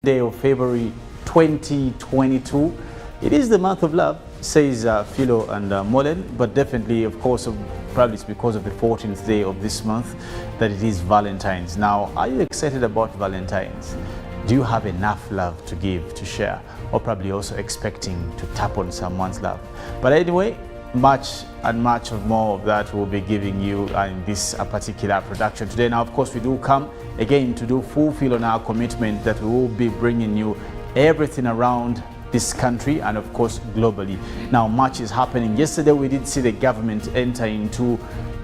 day of February 2022. It is the month of love, says Philo and Mollen, but definitely, of course, probably it's because of the 14th day of this month that it is Valentine's. Now, are you excited about Valentine's? Do you have enough love to give, to share, or probably also expecting to tap on someone's love? But anyway, much and much of more of that we'll be giving you in this particular production today. Now, of course, we do come again to do fulfill on our commitment that we will be bringing you everything around this country and of course globally. Now, much is happening. Yesterday we did see the government enter into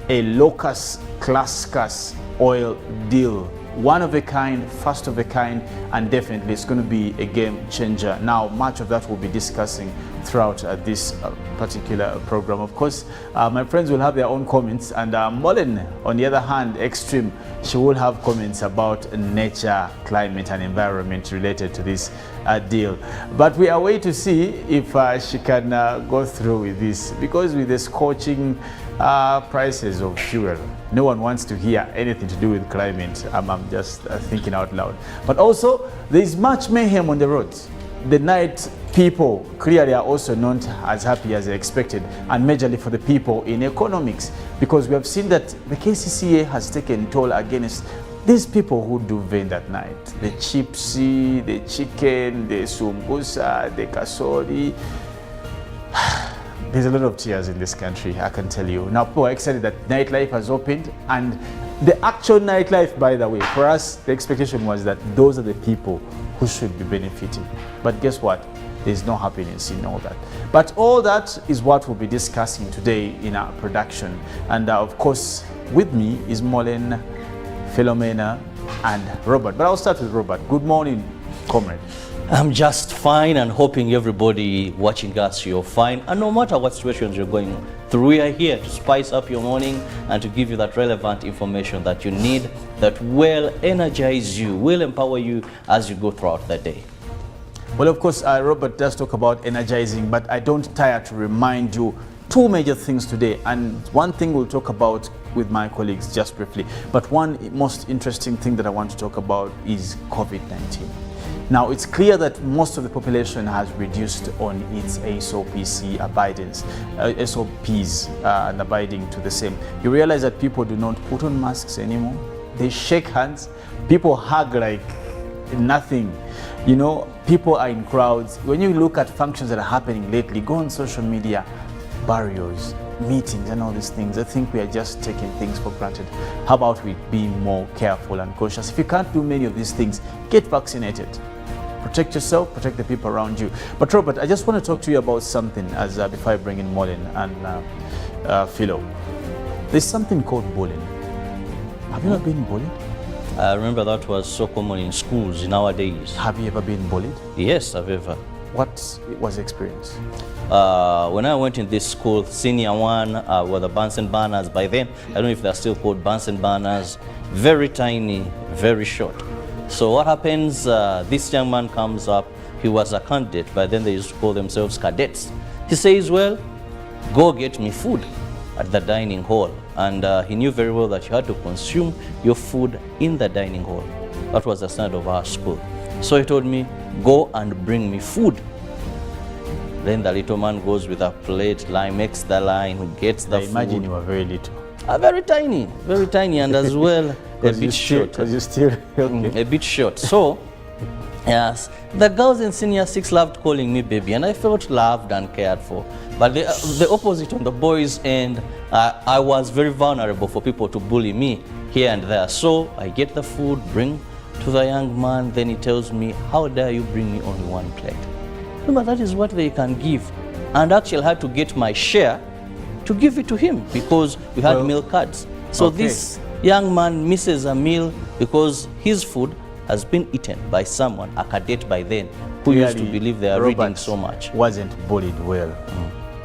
a locus classicus oil deal, one of a kind, first of a kind, and definitely it's going to be a game changer. Now, much of that we'll be discussing throughout this particular program. Of course, my friends will have their own comments, and Mollen, on the other hand, extreme, she will have comments about nature, climate and environment related to this deal. But we are waiting to see if she can go through with this, because with the scorching prices of fuel, no one wants to hear anything to do with climate. I'm just thinking out loud. But also, there is much mayhem on the roads. The night people clearly are also not as happy as they expected, and majorly for the people in economics, because we have seen that the KCCA has taken toll against these people who do vend at night. The chipsy, the chicken, the sumbusa, the kasori. There's a lot of tears in this country, I can tell you. Now, people are excited that nightlife has opened, and the actual nightlife, by the way, for us, the expectation was that those are the people who should be benefiting. But guess what? There's no happiness in all that. But all that is what we'll be discussing today in our production. And of course, with me is Mollen, Philomena, and Robert. But I'll start with Robert. Good morning, comrade. I'm just fine, and hoping everybody watching us, you're fine. And no matter what situations you're going through, we are here to spice up your morning and to give you that relevant information that you need, that will energize you, will empower you as you go throughout the day. Well, of course, Robert does talk about energizing, but I don't tire to remind you two major things today. And one thing we'll talk about with my colleagues just briefly. But one most interesting thing that I want to talk about is COVID-19. Now, it's clear that most of the population has reduced on its SOPs and abiding to the same. You realize that people do not put on masks anymore. They shake hands. People hug like nothing. You know, people are in crowds. When you look at functions that are happening lately, go on social media, burials, meetings and all these things. I think we are just taking things for granted. How about we be more careful and cautious? If you can't do many of these things, get vaccinated. Protect yourself, protect the people around you. But Robert, I just want to talk to you about something as before I bring in Mollen and Philo. There's something called bullying. Have you ever been bullied? I remember that was so common in schools nowadays. Have you ever been bullied? Yes, I've ever. What was the experience? When I went in this school, senior one, were the Bunsen burners. By then, I don't know if they're still called Bunsen burners. Very tiny, very short. So what happens, this young man comes up, he was a candidate, but then they used to call themselves cadets. He says, well, go get me food at the dining hall. And he knew very well that you had to consume your food in the dining hall. That was the standard of our school. So he told me, go and bring me food. Then the little man goes with a plate, makes the line, gets the food. Imagine you were very little. Very tiny, and as well, a bit short. Because you're still okay. A bit short. So, yes, the girls in senior 6 loved calling me baby, and I felt loved and cared for. But the opposite on the boys' end, I was very vulnerable for people to bully me here and there. So I get the food, bring to the young man, then he tells me, how dare you bring me only one plate? Remember, that is what they can give. And actually I had to get my share to give it to him because we had meal cards. So this young man misses a meal because his food has been eaten by someone, a cadet by then, who used to believe they are reading so much. Wasn't bullied well.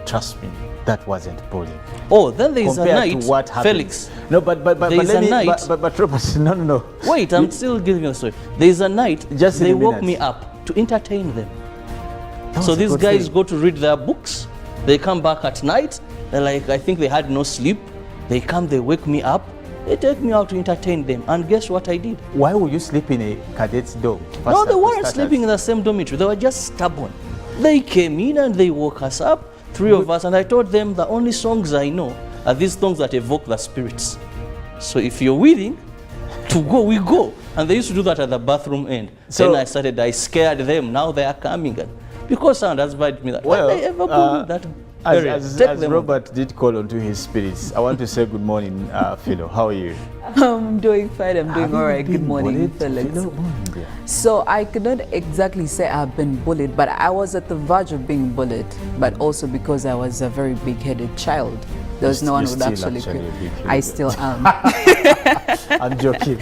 Trust me, that wasn't bullying. Oh, then there is a night, to what Felix. No, but there is a night. But Robert, no. Wait, I'm still giving you a story. There is a night, just they woke me up to entertain them. So these guys go to read their books. They come back at night. They're like, I think they had no sleep. They come, they wake me up. They take me out to entertain them. And guess what I did? Why would you sleep in a cadet's dorm? No, they weren't sleeping in the same dormitory. They were just stubborn. They came in and they woke us up, 3 of us, and I told them the only songs I know are these songs that evoke the spirits. So if you're willing to go, we go. And they used to do that at the bathroom end. So Then I scared them. Now they are coming. And because someone has invited me that, well, they ever go that as Robert did call onto his spirits, I want to say good morning, Philo. How are you? I'm doing fine. I'm doing all right. Good morning, Felix. So I could not exactly say I've been bullied, but I was at the verge of being bullied, but also because I was a very big-headed child. There was no one who would actually I still am. I'm joking.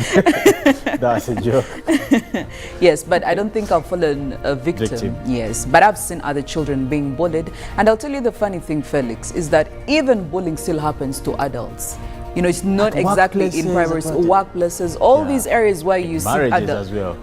That's a joke. Yes, but I don't think I've fallen a victim. Yes, but I've seen other children being bullied. And I'll tell you the funny thing, Felix, is that even bullying still happens to adults. You know, it's not exactly in primary school, workplaces, all these areas where you see adults. As well.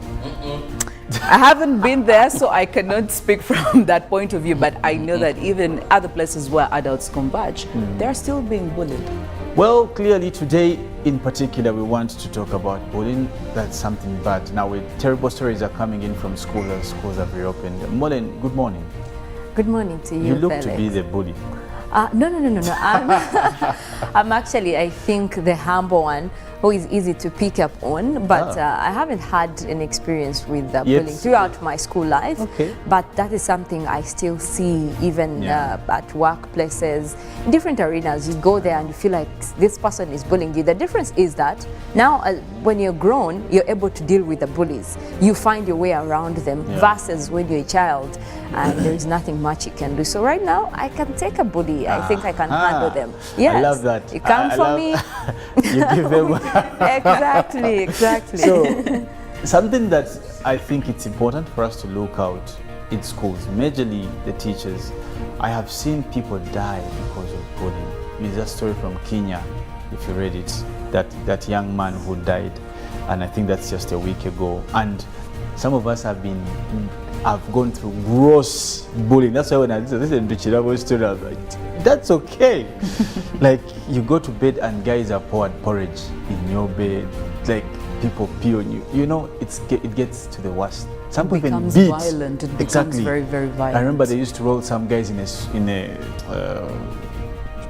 I haven't been there, so I cannot speak from that point of view, but I know that even other places where adults converge, they're still being bullied. Well, clearly today in particular, we want to talk about bullying. That's something bad. Now, terrible stories are coming in from schools and schools have reopened. Mollen, good morning. Good morning to you, You look Felix. to be the bully. No. I'm actually, I think, the humble one who is easy to pick up on, but I haven't had an experience with bullying throughout my school life. Okay. But that is something I still see even at workplaces, in different arenas. You go there and you feel like this person is bullying you. The difference is that now when you're grown, you're able to deal with the bullies. You find your way around them versus when you're a child and there's nothing much you can do. So right now, I can take a bully. I think I can handle them. Yes. I love that. You come for me. You give them. Exactly. So, something that I think it's important for us to look out in schools, majorly the teachers. I have seen people die because of bullying. There's a story from Kenya, if you read it, that young man who died, and I think that's just a week ago. And some of us have gone through gross bullying. That's why when I listen to Kirabo's story, I was like, that's okay. Like, you go to bed and guys are pouring porridge in your bed, like people pee on you. You know, it gets to the worst. Some people even beat. Violent. It becomes very, very violent. I remember they used to roll some guys in a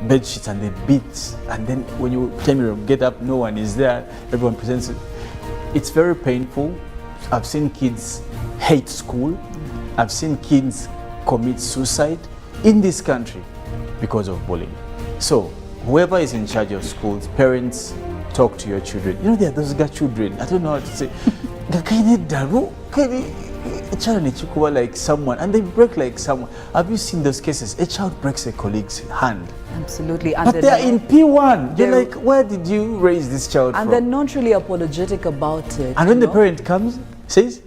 bed sheets and they beat. And then when you get up, no one is there. Everyone presents it. It's very painful. I've seen kids hate school. I've seen kids commit suicide in this country because of bullying. So whoever is in charge of schools, parents, talk to your children. You know, there are those children, I don't know how to say, a child like someone and they break like someone. Have you seen those cases? A child breaks a colleague's hand. Absolutely. And but they're in P1. You're like, where did you raise this child and from? They're not really apologetic about it. And when the parent comes, says,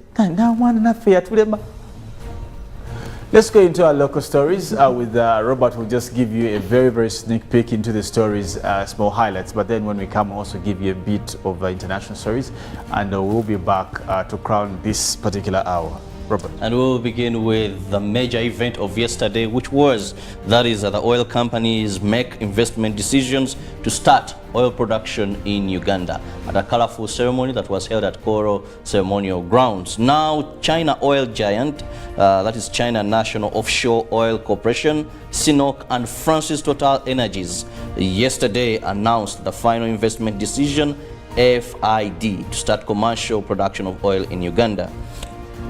let's go into our local stories with Robert, who will just give you a very, very sneak peek into the stories, small highlights. But then when we come, also give you a bit of international stories. And we'll be back to crown this particular hour. Robert. And we'll begin with the major event of yesterday, which was, that is, the oil companies make investment decisions to start oil production in Uganda at a colorful ceremony that was held at Koro Ceremonial Grounds. Now, China oil giant, that is China National Offshore Oil Corporation, CNOOC, and France's Total Energies yesterday announced the final investment decision, FID, to start commercial production of oil in Uganda.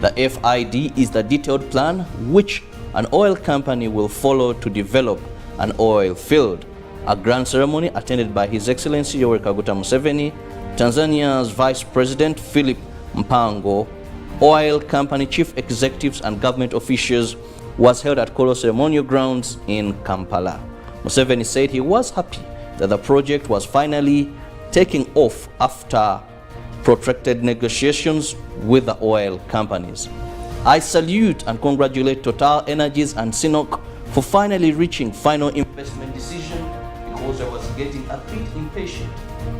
The FID is the detailed plan which an oil company will follow to develop an oil field. A grand ceremony attended by His Excellency Yoweri Kaguta Museveni, Tanzania's Vice President Philip Mpango, oil company chief executives and government officials was held at Koro Ceremonial Grounds in Kampala. Museveni said he was happy that the project was finally taking off after protracted negotiations with the oil companies. I salute and congratulate Total Energies and CNOOC for finally reaching final investment decision because I was getting a bit impatient.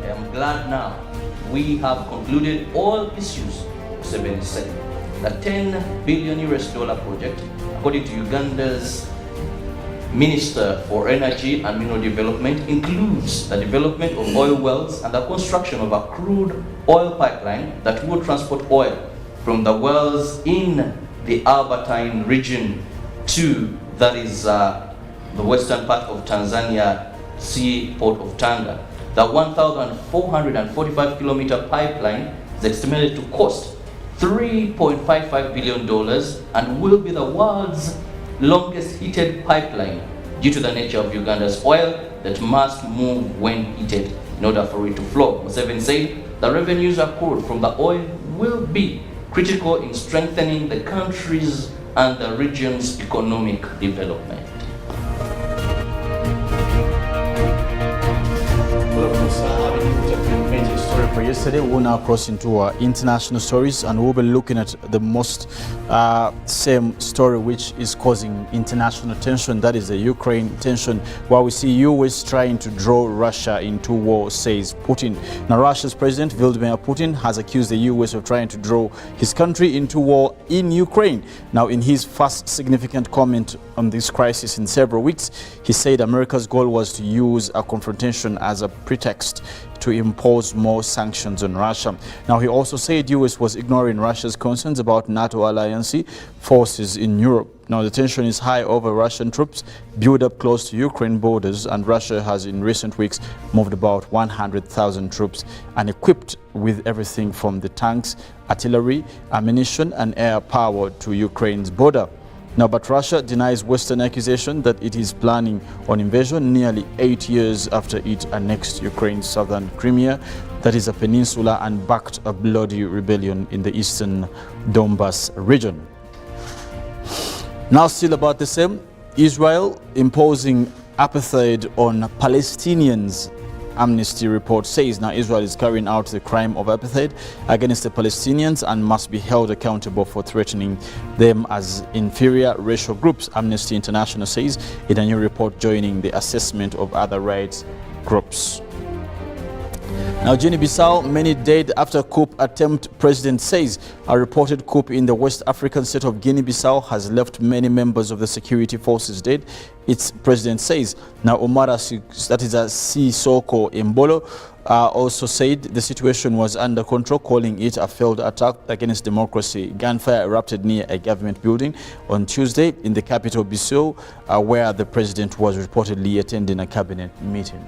I am glad now we have concluded all issues, Museveni said. The $10 billion project, according to Uganda's Minister for Energy and Mineral Development includes the development of oil wells and the construction of a crude oil pipeline that will transport oil from the wells in the Albertine region to, that is the western part of Tanzania, seaport of Tanga. The 1,445 kilometer pipeline is estimated to cost $3.55 billion and will be the world's longest heated pipeline due to the nature of Uganda's oil that must move when heated in order for it to flow. Museveni said the revenues accrued from the oil will be critical in strengthening the country's and the region's economic development. For yesterday, we'll now cross into our international stories, and we'll be looking at the most same story which is causing international tension, that is the Ukraine tension, while we see US trying to draw Russia into war, says Putin. Now, Russia's President Vladimir Putin has accused the US of trying to draw his country into war in Ukraine. Now, in his first significant comment on this crisis in several weeks, he said America's goal was to use a confrontation as a pretext to impose more sanctions on Russia. Now, he also said US was ignoring Russia's concerns about NATO alliance forces in Europe. Now, the tension is high over Russian troops built up close to Ukraine borders, and Russia has in recent weeks moved about 100,000 troops and equipped with everything from the tanks, artillery, ammunition and air power to Ukraine's border. Now, but Russia denies Western accusation that it is planning on invasion nearly 8 years after it annexed Ukraine's southern Crimea, that is a peninsula, and backed a bloody rebellion in the eastern Donbas region. Now, still about the same, Israel imposing apartheid on Palestinians. Amnesty report says now Israel is carrying out the crime of apartheid against the Palestinians and must be held accountable for threatening them as inferior racial groups, Amnesty International says in a new report joining the assessment of other rights groups. Now, Guinea-Bissau, many dead after coup attempt, president says. A reported coup in the West African state of Guinea-Bissau has left many members of the security forces dead, its president says. Now, Omara, that is a Sissoko Embolo, also said the situation was under control, calling it a failed attack against democracy. Gunfire erupted near a government building on Tuesday in the capital Bissau, where the president was reportedly attending a cabinet meeting.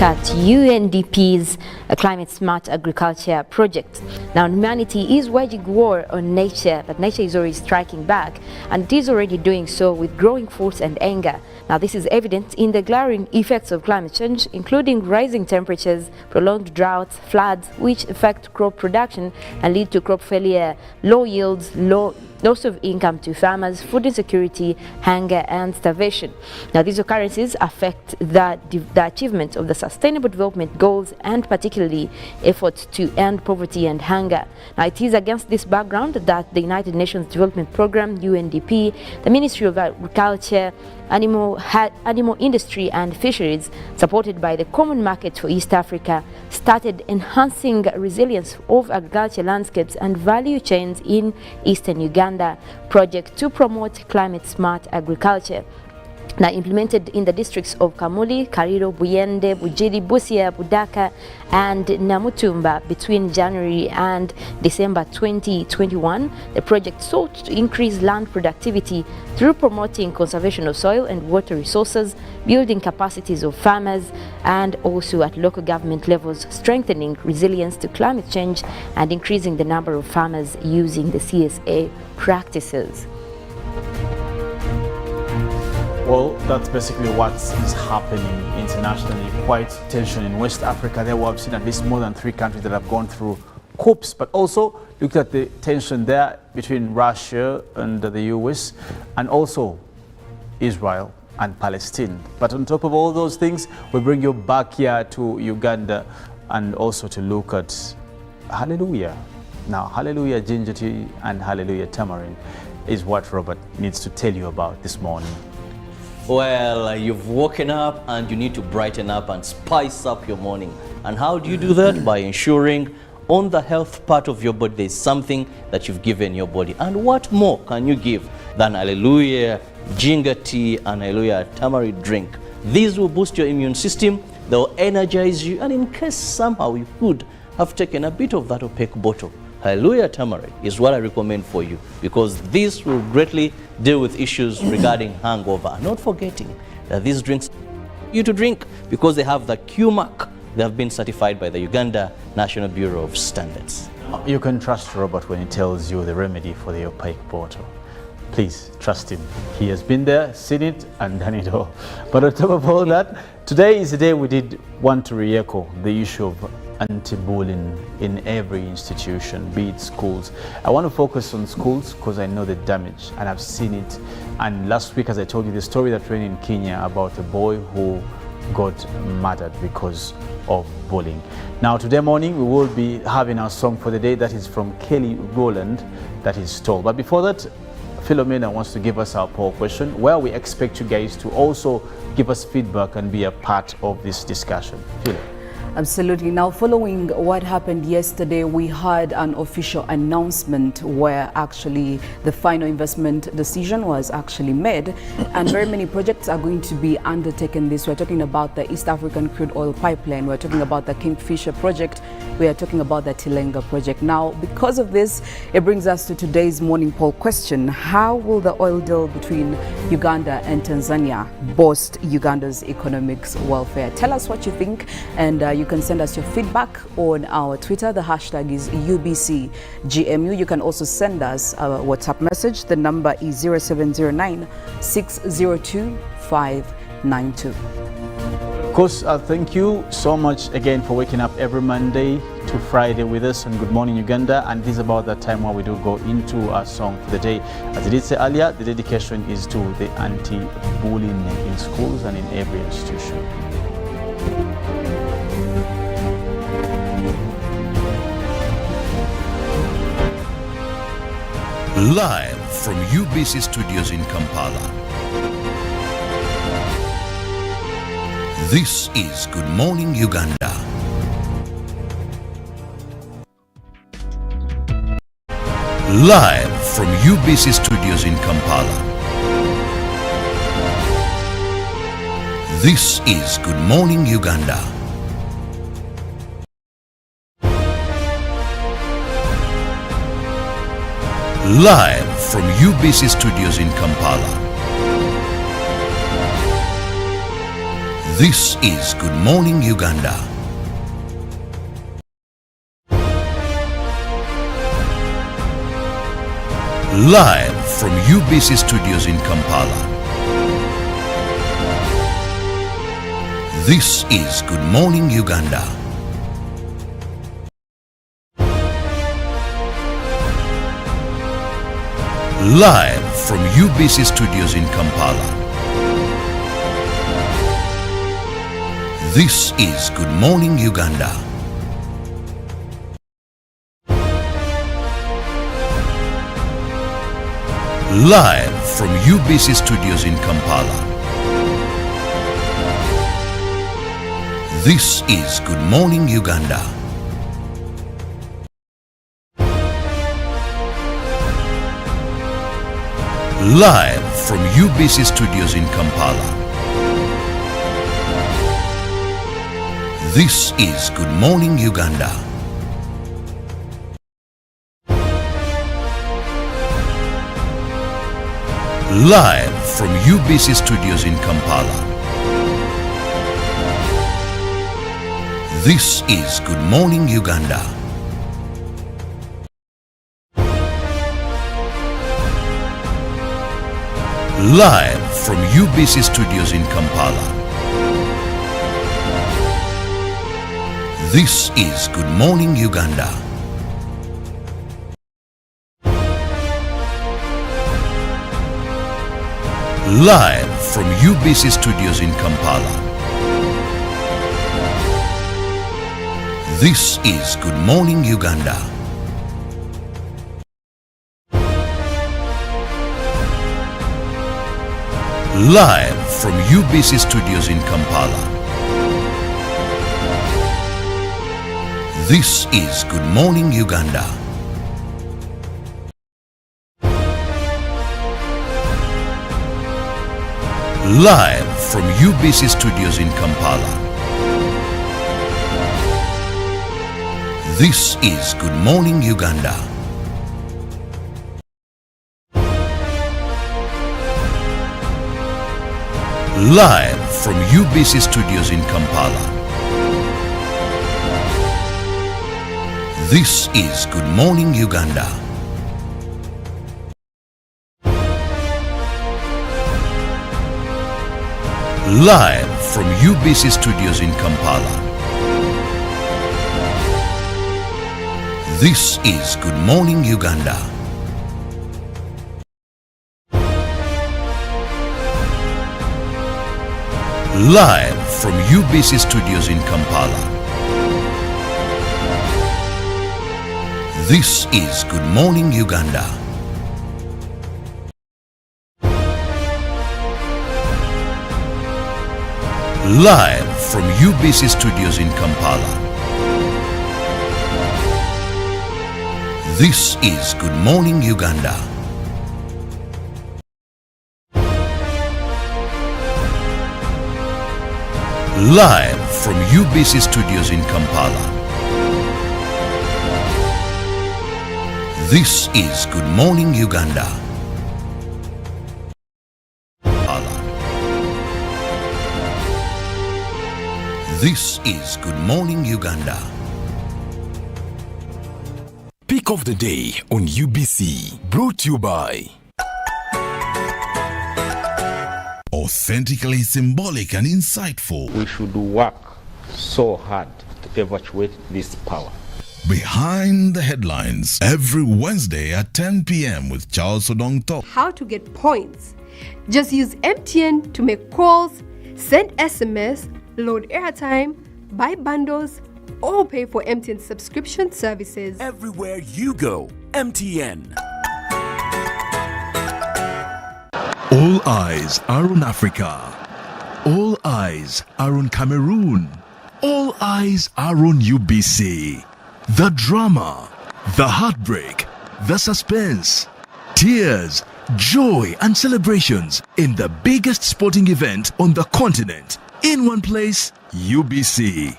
At UNDP's Climate Smart Agriculture project. Now, humanity is waging war on nature, but nature is already striking back, and it is already doing so with growing force and anger. Now, this is evident in the glaring effects of climate change, including rising temperatures, prolonged droughts, floods, which affect crop production and lead to crop failure, low yields, loss of income to farmers, food insecurity, hunger and starvation. Now, these occurrences affect the achievement of the Sustainable Development Goals and particularly efforts to end poverty and hunger. Now, it is against this background that the United Nations Development Programme, UNDP, the Ministry of Agriculture, Animal Industry and Fisheries, supported by the Common Market for East Africa, started enhancing resilience of agriculture landscapes and value chains in eastern Uganda project to promote climate smart agriculture. Now, implemented in the districts of Kamuli, Kariro, Buyende, Bujiri, Busia, Budaka and Namutumba between January and December 2021, the project sought to increase land productivity through promoting conservation of soil and water resources, building capacities of farmers, and also at local government levels, strengthening resilience to climate change and increasing the number of farmers using the CSA practices. Well, that's basically what is happening internationally. Quite tension in West Africa. There we have seen at least more than 3 countries that have gone through coups, but also look at the tension there between Russia and the US, and also Israel and Palestine. But on top of all those things, we bring you back here to Uganda and also to look at Hallelujah. Now, Hallelujah ginger tea and Hallelujah tamarind is what Robert needs to tell you about this morning. Well, you've woken up and you need to brighten up and spice up your morning. And how do you do that? By ensuring on the health part of your body, there's something that you've given your body. And what more can you give than hallelujah ginger tea and hallelujah tamarind drink? These will boost your immune system, they'll energize you, and in case somehow you could have taken a bit of that opaque bottle, hallelujah tamarind is what I recommend for you, because this will greatly deal with issues regarding hangover. And not forgetting that these drinks you to drink because they have the Q mark. They have been certified by the Uganda National Bureau of Standards. You can trust Robert when he tells you the remedy for the opaque bottle. Please trust him. He has been there, seen it, and done it all. But on top of all that, today is the day we did want to re-echo the issue of anti-bullying in every institution, be it schools. I want to focus on schools because I know the damage and I've seen it. And last week, as I told you, the story that ran in Kenya about a boy who got murdered because of bullying. Now today morning we will be having our song for the day, that is from Kelly Rowland, that is Tall. But before that, Philomena wants to give us our poll question, where we expect you guys to also give us feedback and be a part of this discussion. Phil. Absolutely. Now, following what happened yesterday, we had an official announcement where actually the final investment decision was actually made, and very many projects are going to be undertaken. We're talking about the East African crude oil pipeline, we're talking about the Kingfisher project, we are talking about the Tilenga project. Now, because of this, it brings us to today's morning poll question. How will the oil deal between Uganda and Tanzania boost Uganda's economic welfare? Tell us what you think, and you can send us your feedback on our Twitter. The hashtag is UBCGMU. You can also send us a WhatsApp message. The number is 0709 602 592. Of course, thank you so much again for waking up every Monday to Friday with us on Good Morning Uganda. And this is about that time where we do go into our song for the day. As I did say earlier, the dedication is to the anti-bullying in schools and in every institution. Live from UBC Studios in Kampala. This is Good Morning Uganda. Live from UBC Studios in Kampala. This is Good Morning Uganda. Live from UBC Studios in Kampala. This is Good Morning Uganda. Live from UBC Studios in Kampala. This is Good Morning Uganda. Live from UBC Studios in Kampala. This is Good Morning Uganda. Live from UBC Studios in Kampala. This is Good Morning Uganda. Live from UBC Studios in Kampala. This is Good Morning Uganda. Live from UBC Studios in Kampala. This is Good Morning Uganda. Live from UBC Studios in Kampala. This is Good Morning Uganda. Live from UBC Studios in Kampala. This is Good Morning Uganda. Live from UBC Studios in Kampala. This is Good Morning Uganda. Live from UBC Studios in Kampala. This is Good Morning Uganda. Live from UBC Studios in Kampala. This is Good Morning Uganda. Live from UBC Studios in Kampala. This is Good Morning Uganda. Live from UBC Studios in Kampala. This is Good Morning Uganda. Live from UBC Studios in Kampala. This is Good Morning Uganda. Live from UBC Studios in Kampala. This is Good Morning Uganda. This is Good Morning Uganda. Pick of the day on UBC, brought to you by Authentically symbolic and insightful. We should work so hard to evacuate this power. Behind the headlines, every Wednesday at 10 p.m. with Charles Odong Top. How to get points. Just use MTN to make calls, send SMS, load airtime, buy bundles, or pay for MTN subscription services. Everywhere you go, MTN. All eyes are on Africa. All eyes are on Cameroon. All eyes are on UBC. The drama, the heartbreak, the suspense, tears, joy and celebrations in the biggest sporting event on the continent. In one place, UBC.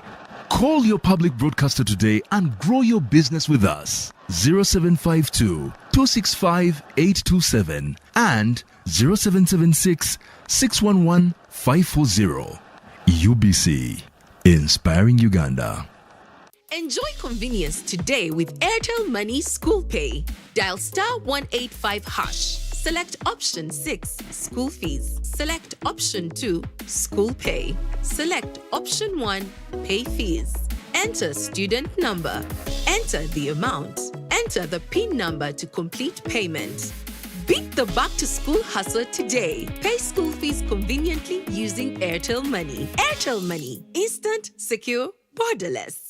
Call your public broadcaster today and grow your business with us. 0752 265 827 and 0776 611 540. UBC, inspiring Uganda. Enjoy convenience today with Airtel Money School Pay. Dial *185#. Select option 6, school fees. Select option 2, school pay. Select option 1, pay fees. Enter student number. Enter the amount. Enter the PIN number to complete payment. Beat the back-to-school hustle today. Pay school fees conveniently using Airtel Money. Airtel Money. Instant, secure, borderless.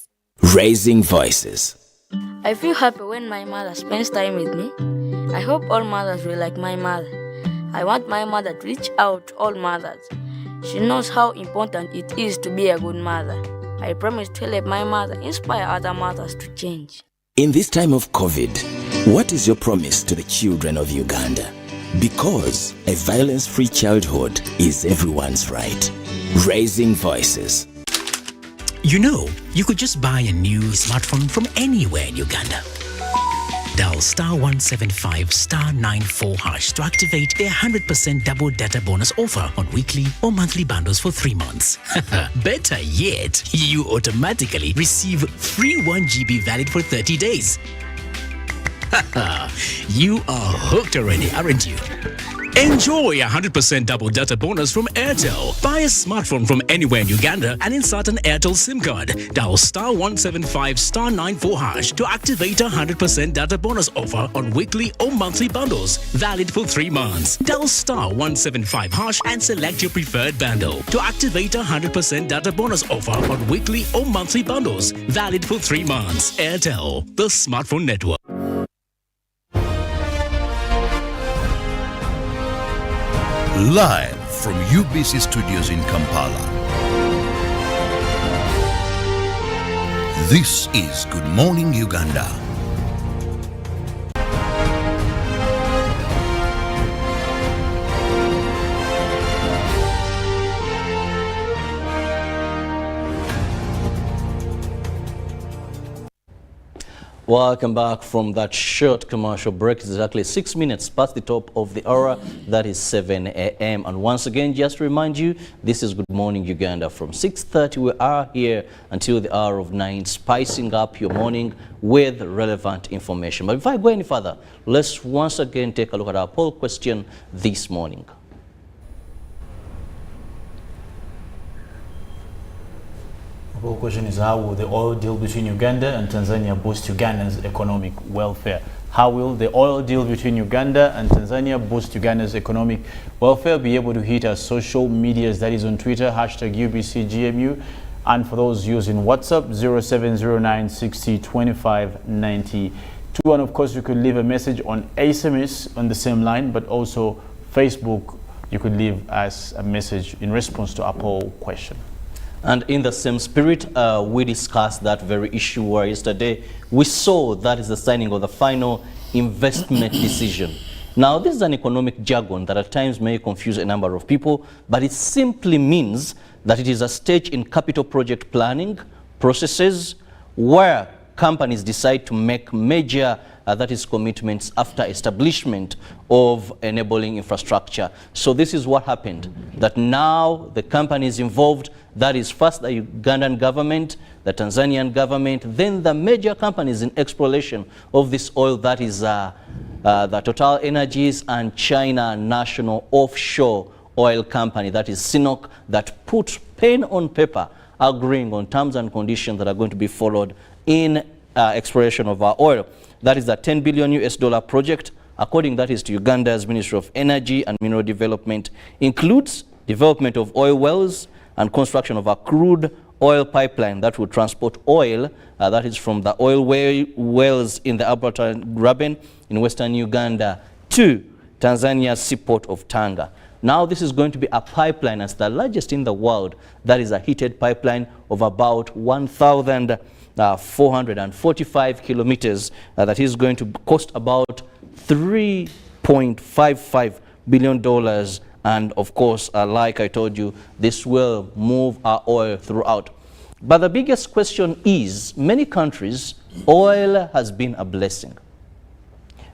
Raising voices. I feel happy when my mother spends time with me. I hope all mothers will like my mother. I want my mother to reach out to all mothers. She knows how important it is to be a good mother. I promise to let my mother inspire other mothers to change. In this time of COVID, what is your promise to the children of Uganda? Because a violence-free childhood is everyone's right. Raising voices. You know, you could just buy a new smartphone from anywhere in Uganda. Dial *175*94# to activate their 100% double data bonus offer on weekly or monthly bundles for 3 months. Better yet, you automatically receive free 1 GB valid for 30 days. You are hooked already, aren't you? Enjoy 100% double data bonus from Airtel. Buy a smartphone from anywhere in Uganda and insert an Airtel SIM card. Dial *175*94# to activate a 100% data bonus offer on weekly or monthly bundles, valid for 3 months. Dial *175# and select your preferred bundle to activate a 100% data bonus offer on weekly or monthly bundles, valid for 3 months. Airtel, the smartphone network. Live from UBC Studios in Kampala. This is Good Morning Uganda. Welcome back from that short commercial break. It's exactly 6 minutes past the top of the hour. That is 7 a.m. And once again, just to remind you, this is Good Morning Uganda. From 6:30, we are here until the hour of 9, spicing up your morning with relevant information. But before I go any further, let's once again take a look at our poll question this morning. The question is, how will the oil deal between Uganda and Tanzania boost Uganda's economic welfare? How will the oil deal between Uganda and Tanzania boost Uganda's economic welfare? Be able to hit our social medias, that is on Twitter, #UBCGMU, and for those using WhatsApp, 0709 60 25 92. And of course, you could leave a message on SMS on the same line, but also Facebook, you could leave us a message in response to our poll question. And in the same spirit, we discussed that very issue where yesterday we saw that is the signing of the final investment decision. Now, this is an economic jargon that at times may confuse a number of people, but it simply means that it is a stage in capital project planning processes where companies decide to make major that is commitments after establishment of enabling infrastructure. So this is what happened, that now the companies involved, that is first the Ugandan government, the Tanzanian government, then the major companies in exploration of this oil, that is the Total Energies and China National Offshore Oil Company, that is CNOOC, that put pen on paper agreeing on terms and conditions that are going to be followed in exploration of our oil. That is a $10 billion project, according that is to Uganda's Ministry of Energy and Mineral Development, includes development of oil wells and construction of a crude oil pipeline that will transport oil, that is from the oil wells in the Alberta Graben in western Uganda to Tanzania's seaport of Tanga. Now this is going to be a pipeline as the largest in the world. That is a heated pipeline of about 1,445 kilometers that is going to cost about $3.55 billion. And of course, like I told you, this will move our oil throughout. But the biggest question is, many countries, oil has been a blessing.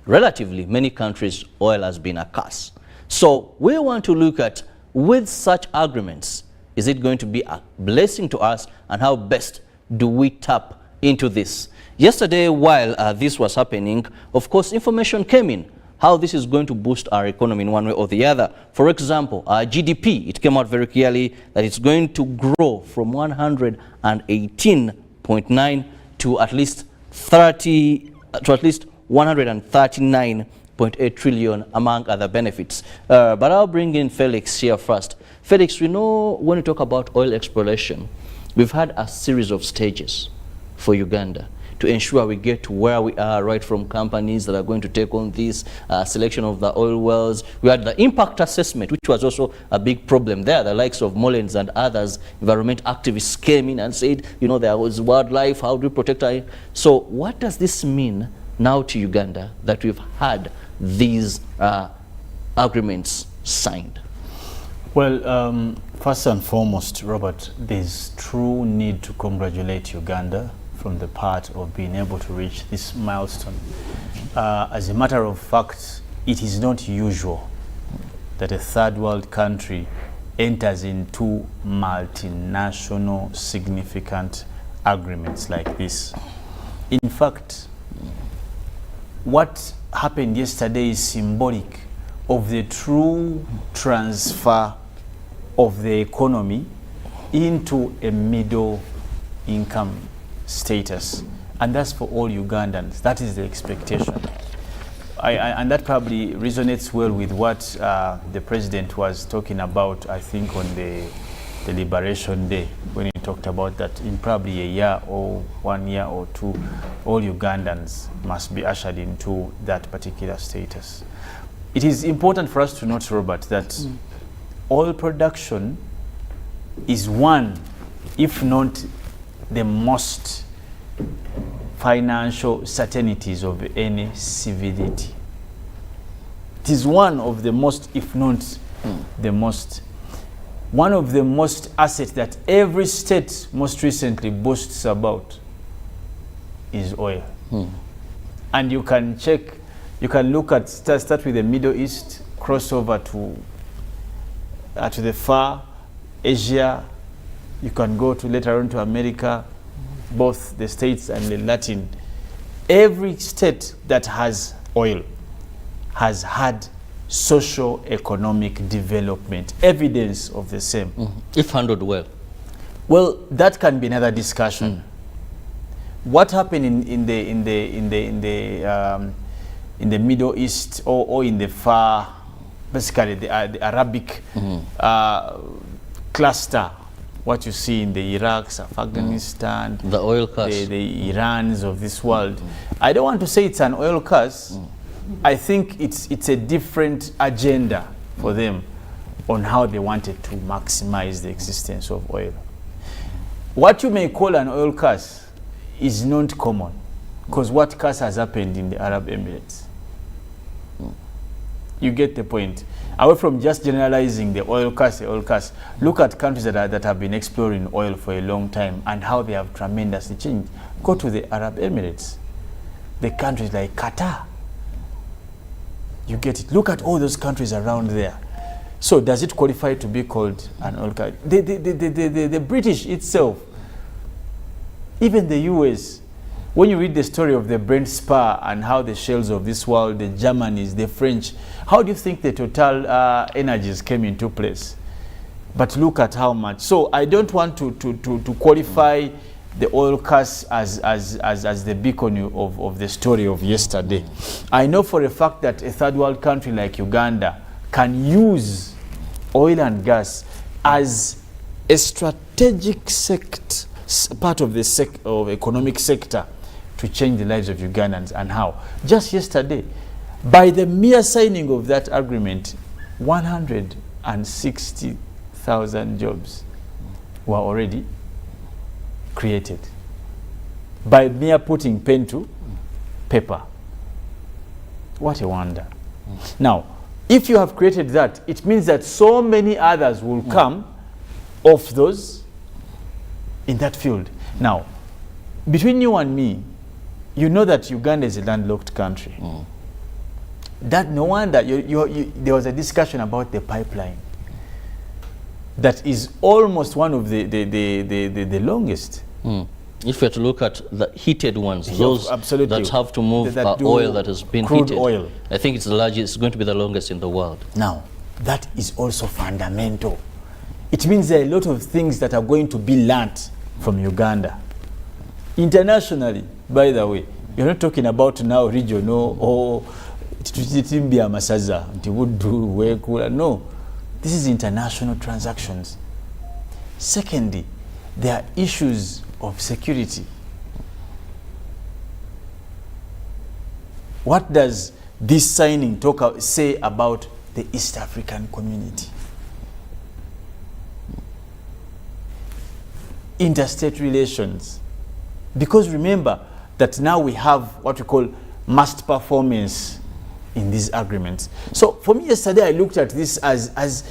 Relatively, many countries, oil has been a curse. So we want to look at, with such agreements, is it going to be a blessing to us, and how best do we tap into this? Yesterday, while this was happening, of course, information came in how this is going to boost our economy in one way or the other. For example, our GDP, it came out very clearly that it's going to grow from 118.9 to at least 139.8 trillion, among other benefits. But I'll bring in Felix here first. Felix, we know when we talk about oil exploration, we've had a series of stages for Uganda to ensure we get to where we are, right from companies that are going to take on this selection of the oil wells. We had the impact assessment, which was also a big problem there. The likes of Mollen and others, environment activists came in and said, you know, there was wildlife, how do we protect our... So what does this mean now to Uganda that we've had these agreements signed? Well, first and foremost, Robert, there's true need to congratulate Uganda from the part of being able to reach this milestone. As a matter of fact, it is not usual that a third world country enters into multinational significant agreements like this. In fact, what happened yesterday is symbolic of the true transfer of the economy into a middle income status, and that's for all Ugandans. That is the expectation. And that probably resonates well with what the president was talking about, I think, on the Liberation Day, when he talked about that in probably a year or 1 year or two, all Ugandans must be ushered into that particular status. It is important for us to note, Robert, that oil production is one, if not the most financial certainties of any civility. It is one of the most, if not the most, one of the most assets that every state most recently boasts about is oil. And you can check, you can look at, start with the Middle East, cross over to the far Asia, you can go to later on to America, both the states and the Latin. Every state that has oil has had socio-economic development, evidence of the same. If handled well. Well, that can be another discussion. What happened in the Middle East or in the far, basically the Arabic cluster, what you see in the Iraqs, Afghanistan, the oil curse, the Irans of this world. I don't want to say it's an oil curse. I think it's a different agenda for them on how they wanted to maximize the existence of oil. What you may call an oil curse is not common, because what curse has happened in the Arab Emirates? You get the point. Away from just generalizing the oil curse, look at countries that have been exploring oil for a long time and how they have tremendously changed. Go to the Arab Emirates, the countries like Qatar. You get it. Look at all those countries around there. So does it qualify to be called an oil curse? The British itself, even the US, when you read the story of the Brent Spar and how the shells of this world, the Germans, the French, how do you think the Total Energies came into place? But look at how much. So I don't want to qualify the oil curse as the beacon of the story of yesterday. I know for a fact that a third world country like Uganda can use oil and gas as a strategic part of the economic sector to change the lives of Ugandans. And how? Just yesterday, by the mere signing of that agreement, 160,000 jobs were already created. By mere putting pen to paper. What a wonder. Now, if you have created that, it means that so many others will come off those in that field. Now, between you and me, you know that Uganda is a landlocked country. That no wonder there was a discussion about the pipeline that is almost one of the longest. If you have to look at the heated ones, those that have to move oil that has been heated, oil. I think it's the largest, it's going to be the longest in the world. Now, that is also fundamental. It means there are a lot of things that are going to be learnt from Uganda. Internationally, by the way, you're not talking about now regional or no. This is international transactions. Secondly, there are issues of security. What does this signing say about the East African community? Interstate relations. Because remember that now we have what we call must performance in these agreements. So for me yesterday, I looked at this as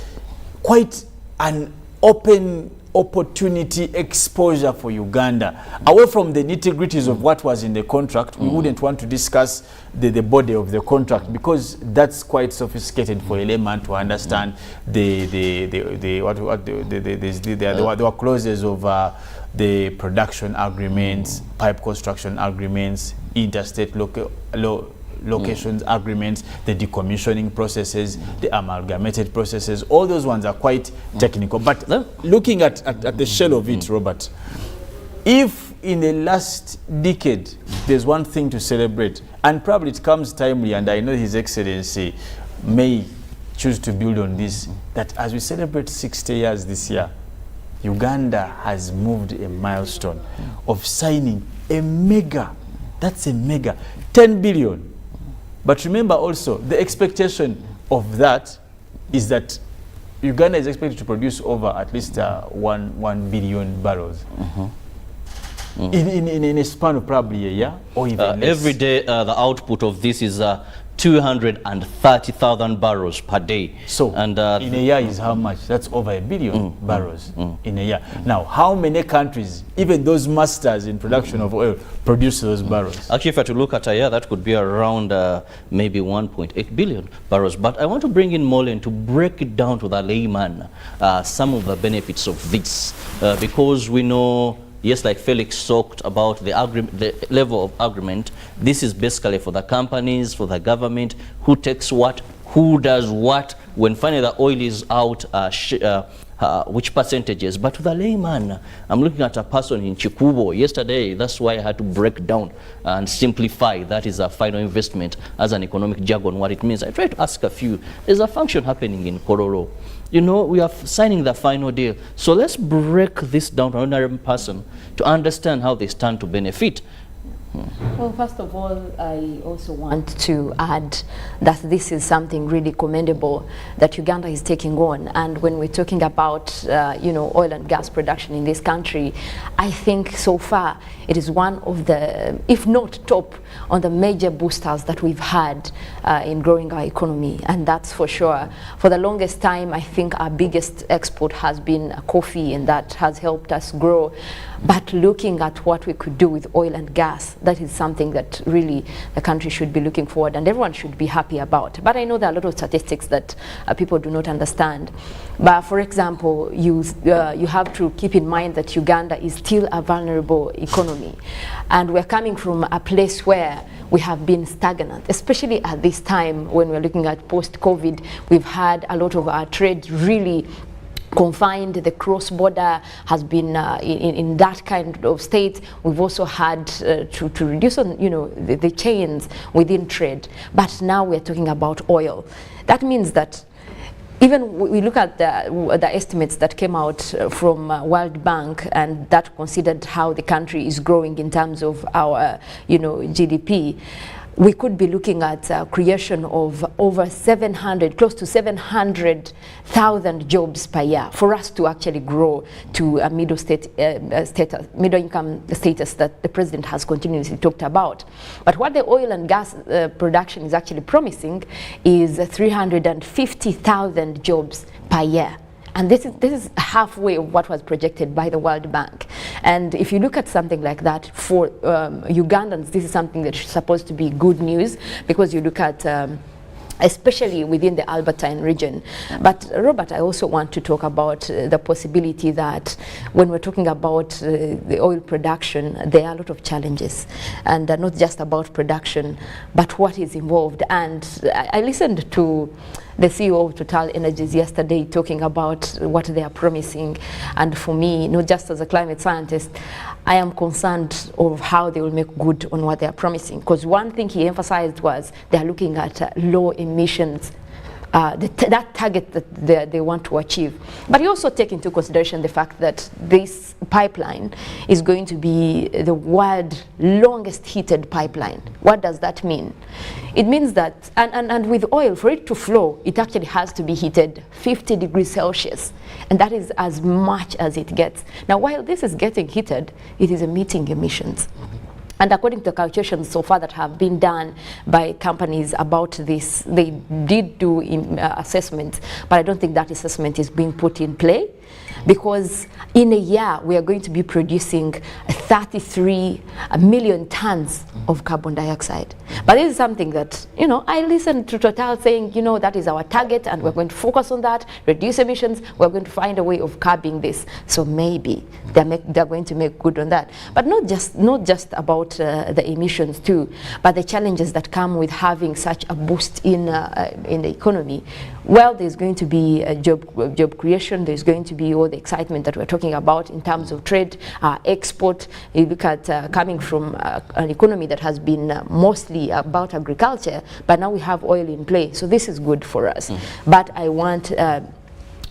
quite an open opportunity exposure for Uganda. Away from the nitty-gritties of what was in the contract, we wouldn't want to discuss the body of the contract because that's quite sophisticated for a layman to understand. There were clauses of the production agreements, pipe construction agreements, interstate locations agreements, the decommissioning processes, the amalgamated processes. All those ones are quite technical. But looking at the shell of it, Robert, if in the last decade there's one thing to celebrate, and probably it comes timely, and I know His Excellency may choose to build on this, that as we celebrate 60 years this year, Uganda has moved a milestone of signing a mega, that's a mega, 10 billion. But remember also, the expectation of that is that Uganda is expected to produce over at least 1 billion barrels. in a span of probably a year or even less? Every day, the output of this is 230,000 barrels per day. So, in a year is how much? That's over 1 billion barrels in a year. Now, how many countries, even those masters in production of oil, produce those barrels? Actually, if I had to look at a year, that could be around maybe 1.8 billion barrels. But I want to bring in Mollen to break it down to the layman, some of the benefits of this, because we know, yes, like Felix talked about the level of agreement. This is basically for the companies, for the government, who takes what, who does what, when finally the oil is out, which percentages. But to the layman, I'm looking at a person in Kirabo yesterday. That's why I had to break down and simplify. That is a final investment as an economic jargon, what it means. I tried to ask a few. There's a function happening in Kororo. You know, we are signing the final deal. So let's break this down to an ordinary person to understand how they stand to benefit. Well, first of all, I also want to add that this is something really commendable that Uganda is taking on. And when we're talking about, you know, oil and gas production in this country, I think so far it is one of the, if not top, on the major boosters that we've had in growing our economy. And that's for sure. For the longest time, I think our biggest export has been coffee, and that has helped us grow. But looking at what we could do with oil and gas, that is something that really the country should be looking forward and everyone should be happy about. But I know there are a lot of statistics that people do not understand. But for example, you have to keep in mind that Uganda is still a vulnerable economy. And we're coming from a place where we have been stagnant, especially at this time when we're looking at post-COVID. We've had a lot of our trade really confined. The cross-border has been in that kind of state. We've also had to reduce on, you know, the chains within trade. But now we're talking about oil. That means that even we look at the estimates that came out from World Bank, and that considered how the country is growing in terms of our, you know, GDP. We could be looking at creation of over 700, close to 700,000 jobs per year for us to actually grow to a middle income status that the president has continuously talked about. But what the oil and gas production is actually promising is 350,000 jobs per year. And this is halfway of what was projected by the World Bank. And if you look at something like that, for Ugandans, this is something that's supposed to be good news, because you look at especially within the Albertine region. But Robert, I also want to talk about the possibility that when we're talking about the oil production, there are a lot of challenges, and not just about production, but what is involved. And I listened to the CEO of Total Energies yesterday talking about what they are promising. And for me, not just as a climate scientist, I am concerned of how they will make good on what they are promising. Because one thing he emphasized was they are looking at low emissions, that target that they want to achieve. But you also take into consideration the fact that this pipeline is going to be the world's longest heated pipeline. What does that mean? It means that, and with oil, for it to flow, it actually has to be heated 50 degrees Celsius. And that is as much as it gets. Now, while this is getting heated, it is emitting emissions. And according to calculations so far that have been done by companies about this, they did do assessments, but I don't think that assessment is being put in play, because in a year we are going to be producing 33 million tons of carbon dioxide. But this is something that, you know, I listened to Total saying, you know, that is our target and we're going to focus on that, reduce emissions, we're going to find a way of curbing this. So maybe they're going to make good on that. But not just about the emissions too, but the challenges that come with having such a boost in the economy. Well, there's going to be a job creation, there's going to be all the excitement that we're talking about in terms of trade, export. You look at coming from an economy that has been mostly about agriculture, but now we have oil in play, so this is good for us. But I want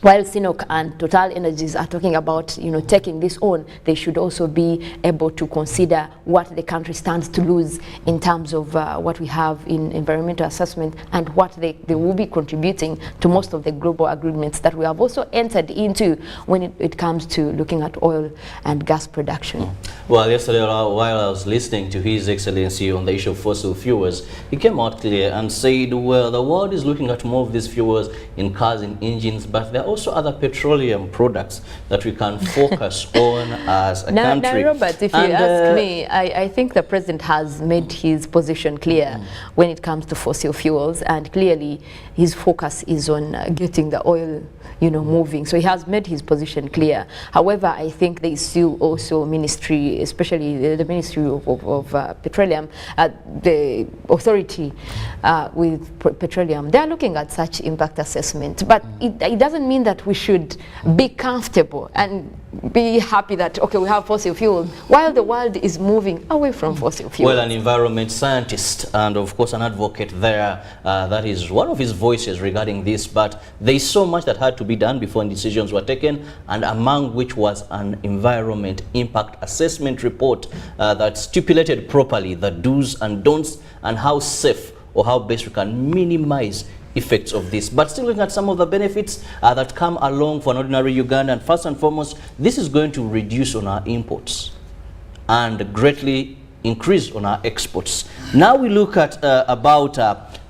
while Sinok and Total Energies are talking about, taking this on, they should also be able to consider what the country stands to lose in terms of what we have in environmental assessment and what they will be contributing to most of the global agreements that we have also entered into when it comes to looking at oil and gas production. Well, yesterday while I was listening to His Excellency on the issue of fossil fuels, he came out clear and said, well, the world is looking at more of these fuels in cars and engines, but there are also other petroleum products that we can focus on as a country. Now, Robert, if you ask me, I think the president has made his position clear when it comes to fossil fuels, and clearly his focus is on getting the oil, moving. So he has made his position clear. However, I think there is still also ministry, especially the Ministry of Petroleum, the authority with petroleum. They are looking at such impact assessment, but it doesn't mean that we should be comfortable and be happy that, okay, we have fossil fuels while the world is moving away from fossil fuels. Well, an environment scientist and of course an advocate there, that is one of his voices regarding this, but there is so much that had to be done before decisions were taken, and among which was an environment impact assessment report that stipulated properly the do's and don'ts and how safe or how best we can minimize effects of this. But still looking at some of the benefits that come along for an ordinary Ugandan. First and foremost, this is going to reduce on our imports and greatly increase on our exports. Now we look at about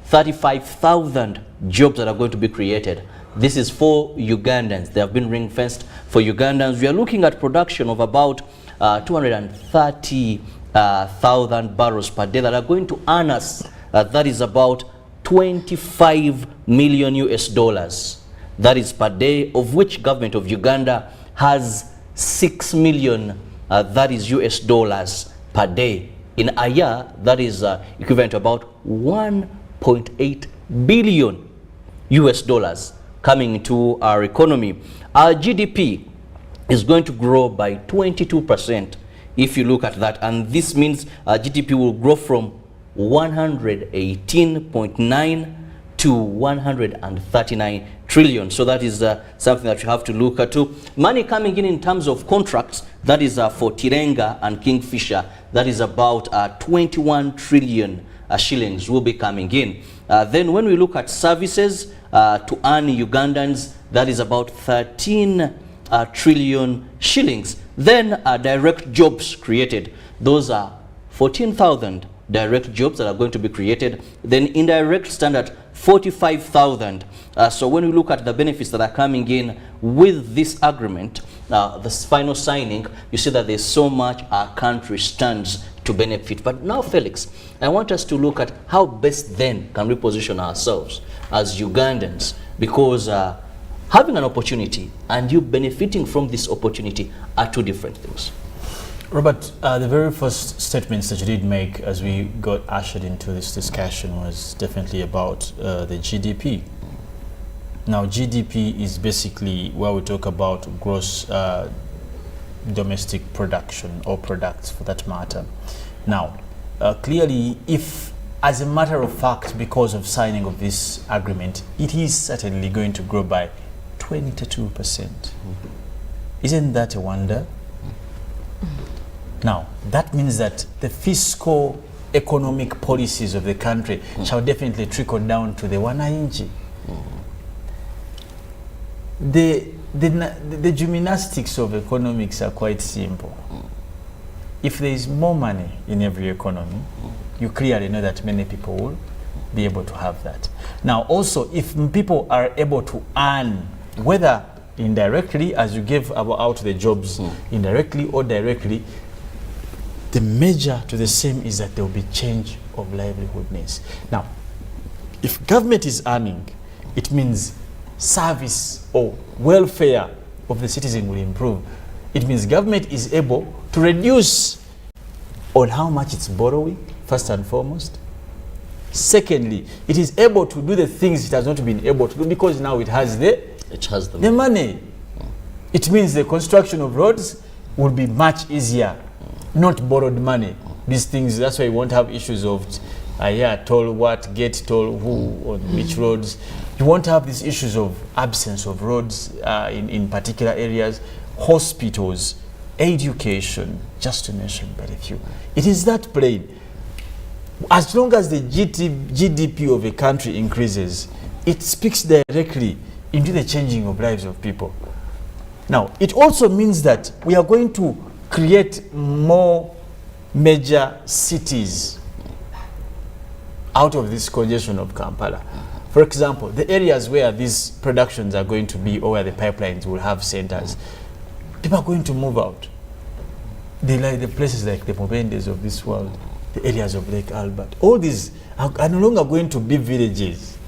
35,000 jobs that are going to be created. This is for Ugandans. They have been ring-fenced for Ugandans. We are looking at production of about 230,000 barrels per day that are going to earn us, that is about 25 million US dollars. That is per day, of which government of Uganda has 6 million, that is US dollars per day. In a year, that is equivalent to about 1.8 billion US dollars coming to our economy. Our GDP is going to grow by 22% if you look at that, and this means our GDP will grow from 118.9 to 139 trillion. So that is something that you have to look at too. Money coming in terms of contracts, that is for Tirenga and Kingfisher, that is about 21 trillion shillings will be coming in. Then when we look at services to earn Ugandans, that is about 13 trillion shillings. Then direct jobs created, those are 14,000 direct jobs that are going to be created. Then indirect stand at 45,000. So when we look at the benefits that are coming in with this agreement, this final signing, you see that there's so much our country stands to benefit. But now, Felix, I want us to look at how best then can we position ourselves as Ugandans, because having an opportunity and you benefiting from this opportunity are two different things. Robert, the very first statements that you did make as we got ushered into this discussion was definitely about the GDP. Now, GDP is basically where we talk about gross domestic production, or products for that matter. Now, clearly, if as a matter of fact, because of signing of this agreement, it is certainly going to grow by 22%. Isn't that a wonder? Now, that means that the fiscal economic policies of the country shall definitely trickle down to the wananchi. The gymnastics of economics are quite simple. If there is more money in every economy, you clearly know that many people will be able to have that. Now, also, if people are able to earn, whether indirectly, as you gave out the jobs, indirectly or directly, the measure to the same is that there will be change of livelihoodness. Now, if government is earning, it means service or welfare of the citizen will improve. It means government is able to reduce on how much it's borrowing, first and foremost. Secondly, it is able to do the things it has not been able to do because now it has the money. It means the construction of roads will be much easier, not borrowed money. These things, that's why you won't have issues of toll what, get toll who, on which roads. You won't have these issues of absence of roads in particular areas, hospitals, education, just to mention but a few. It is that plain. As long as the GDP of a country increases, it speaks directly into the changing of lives of people. Now, it also means that we are going to create more major cities out of this congestion of Kampala. For example, the areas where these productions are going to be, or where the pipelines will have centers, people are going to move out. They like the places like the Mobendes of this world, the areas of Lake Albert. All these are no longer going to be villages.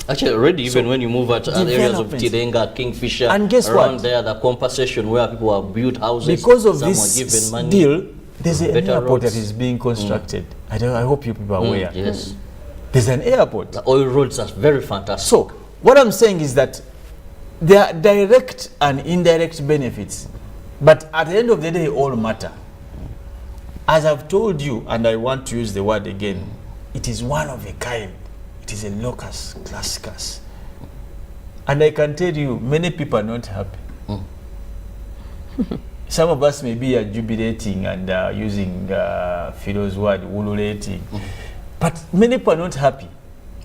Actually, already, even when you move out to other areas of Tidenga, Kingfisher, and guess around what? there, the compensation where people have built houses, because of some this are given money, deal, there's an airport roads that is being constructed. I hope you people are aware. Yes. There's an airport. The oil roads are very fantastic. So, what I'm saying is that there are direct and indirect benefits, but at the end of the day, all matter. As I've told you, and I want to use the word again, it is one of a kind. It is a locus classicus. And I can tell you, many people are not happy. Some of us may be jubilating and using Philo's word, ululating. But many people are not happy.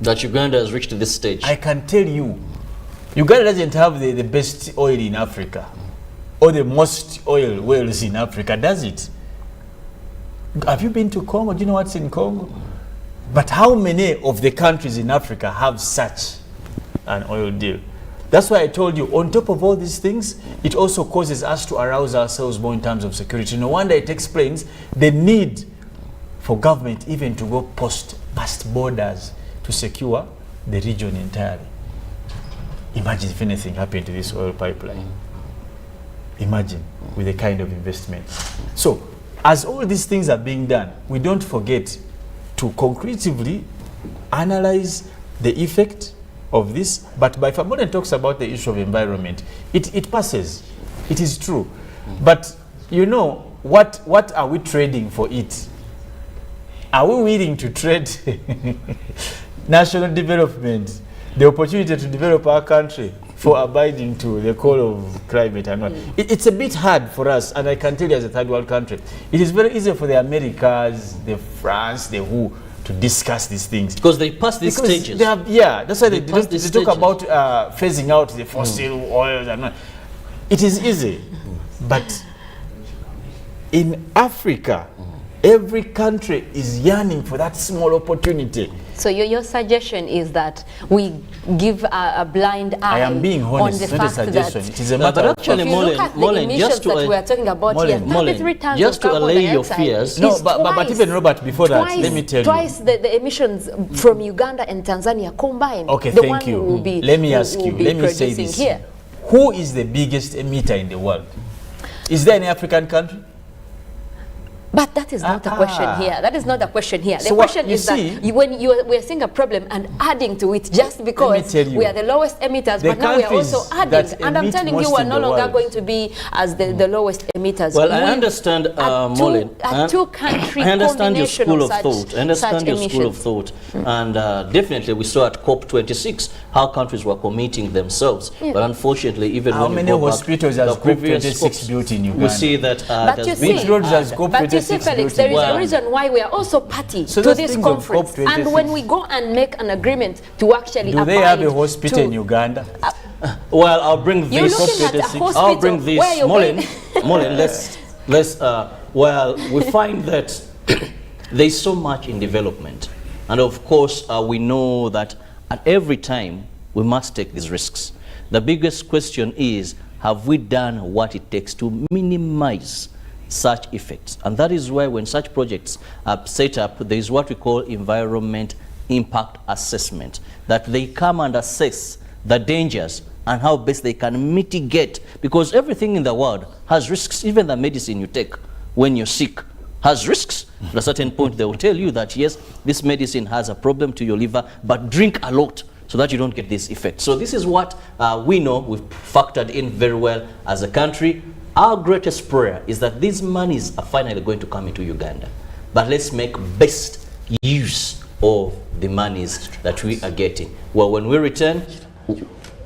That Uganda has reached this stage. I can tell you, Uganda doesn't have the best oil in Africa, or the most oil wells in Africa, does it? Have you been to Congo? Do you know what's in Congo? But how many of the countries in Africa have such an oil deal? That's why I told you, on top of all these things, it also causes us to arouse ourselves more in terms of security. No wonder it explains the need for government even to go past borders to secure the region entirely. Imagine if anything happened to this oil pipeline. Imagine with the kind of investment. So, as all these things are being done, we don't forget to conclusively analyze the effect of this. But by Mollen talks about the issue of environment, it passes. It is true. But you know, what are we trading for it? Are we willing to trade national development, the opportunity to develop our country, for abiding to the call of climate and all? It's a bit hard for us, and I can tell you as a third world country, it is very easy for the Americas, the France, the WHO to discuss these things. Because they pass these stages. That's why they talk about phasing out the fossil oils and all. It is easy. But in Africa, every country is yearning for that small opportunity. So your suggestion is that we give a blind eye. I am being honest, on the not a fact suggestion. that It is a matter of if you look at the emissions that we are talking about here, 33 tons just of to carbon allay your dioxide fears. No, but even Robert, before that, let me tell you. Twice the emissions from Uganda and Tanzania combined. Okay, the thank one you. Will be, let me ask you, let me say this. Here. Who is the biggest emitter in the world? Is there any African country? But that is not a question here. That is not a question here. The So question is that when we are seeing a problem and adding to it just because we are the lowest emitters, but now we are also adding. And I'm telling you, we are no longer going to be as the lowest emitters. Well, I understand, Mollen. A two-country I understand your school of such, thought. I understand your school of emissions. thought. And definitely we saw at COP26 how countries were committing themselves. Yeah. But unfortunately, even how when many you go hospitals back, has the previous COP26 built in Uganda? we see that But you see, roads has COP26 Felix, there is a reason why we are also party to this conference. And when we go and make an agreement to actually do they have a hospital in Uganda? Well, I'll bring You're this. looking at a hospital. I'll bring this. Where you're Mollen, going. Mollen, let's well, we find that there's so much in development. And of course, we know that at every time we must take these risks. The biggest question is, have we done what it takes to minimize such effects? And that is why when such projects are set up, there is what we call environment impact assessment, that they come and assess the dangers and how best they can mitigate, because everything in the world has risks. Even the medicine you take when you're sick has risks. At a certain point, they will tell you that, yes, this medicine has a problem to your liver, but drink a lot so that you don't get this effect. So this is what we know we've factored in very well as a country. Our greatest prayer is that these monies are finally going to come into Uganda. But let's make best use of the monies that we are getting. Well, when we return,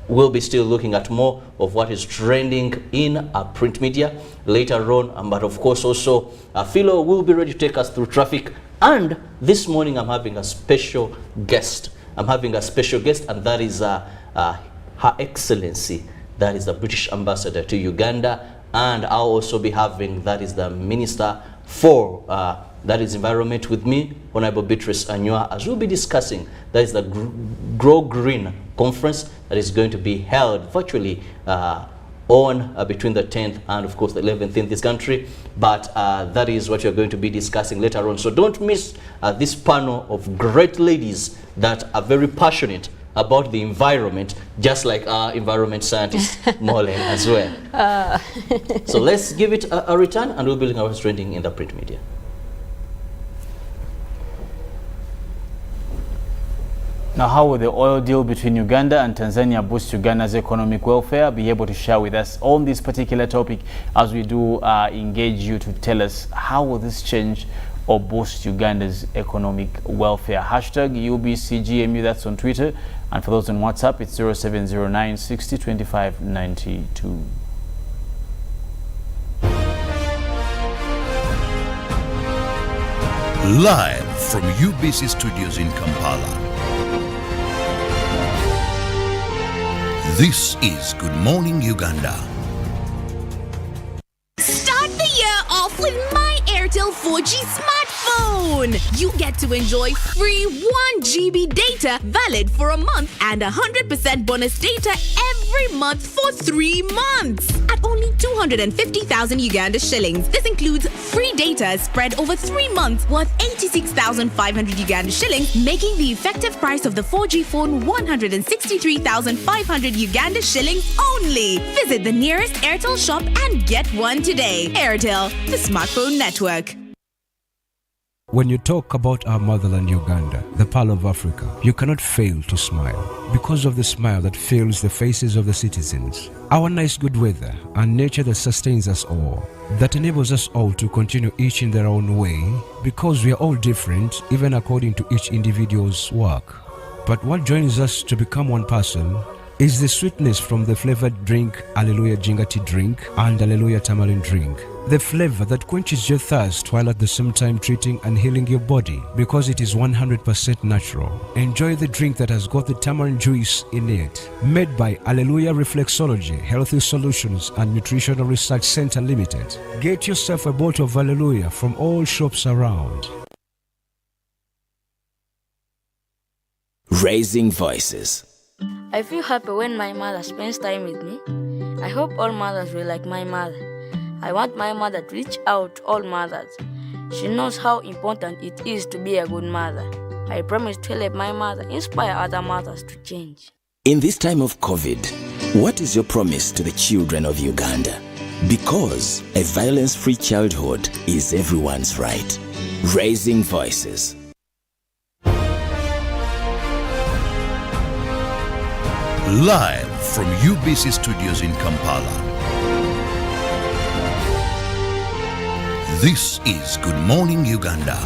we'll be still looking at more of what is trending in our print media later on, but of course also Philo will be ready to take us through traffic. And this morning I'm having a special guest. And that is Her Excellency, that is the British Ambassador to Uganda. And I'll also be having, that is the Minister for that is Environment with me, Honorable Beatrice Anywa, as we'll be discussing, that is the Grow Green Conference that is going to be held virtually between the 10th and of course the 11th in this country. But that is what you're going to be discussing later on. So don't miss this panel of great ladies that are very passionate about the environment, just like our environment scientist Mollen as well. So let's give it a return, and we'll be looking at what's trending in the print media. Now, how will the oil deal between Uganda and Tanzania boost Uganda's economic welfare? Be able to share with us on this particular topic as we do engage you to tell us how will this change or boost Uganda's economic welfare. Hashtag UBCGMU, that's on Twitter. And for those on WhatsApp, it's 0709 60 25 92. Live from UBC Studios in Kampala. This is Good Morning Uganda. Start the year off with my Airtel 4G smartphone. You get to enjoy free 1 GB data valid for a month and 100% bonus data every month for 3 months at only 250,000 Uganda shillings. This includes free data spread over 3 months worth 86,500 Uganda shillings, making the effective price of the 4G phone 163,500 Uganda shillings only. Visit the nearest Airtel shop and get one today. Airtel, the smartphone network. When you talk about our motherland Uganda, the pearl of Africa, you cannot fail to smile because of the smile that fills the faces of the citizens. Our nice good weather and nature that sustains us all, that enables us all to continue each in their own way because we are all different even according to each individual's work. But what joins us to become one person is the sweetness from the flavored drink Alleluia Jingati drink and Alleluia Tamarind drink. The flavor that quenches your thirst while at the same time treating and healing your body because it is 100% natural. Enjoy the drink that has got the tamarind juice in it. Made by Alleluia Reflexology, Healthy Solutions and Nutritional Research Center Limited. Get yourself a bottle of Alleluia from all shops around. Raising voices. I feel happy when my mother spends time with me. I hope all mothers will like my mother. I want my mother to reach out to all mothers. She knows how important it is to be a good mother. I promise to help my mother inspire other mothers to change. In this time of COVID, what is your promise to the children of Uganda? Because a violence-free childhood is everyone's right. Raising voices. Live from UBC Studios in Kampala. This is Good Morning Uganda.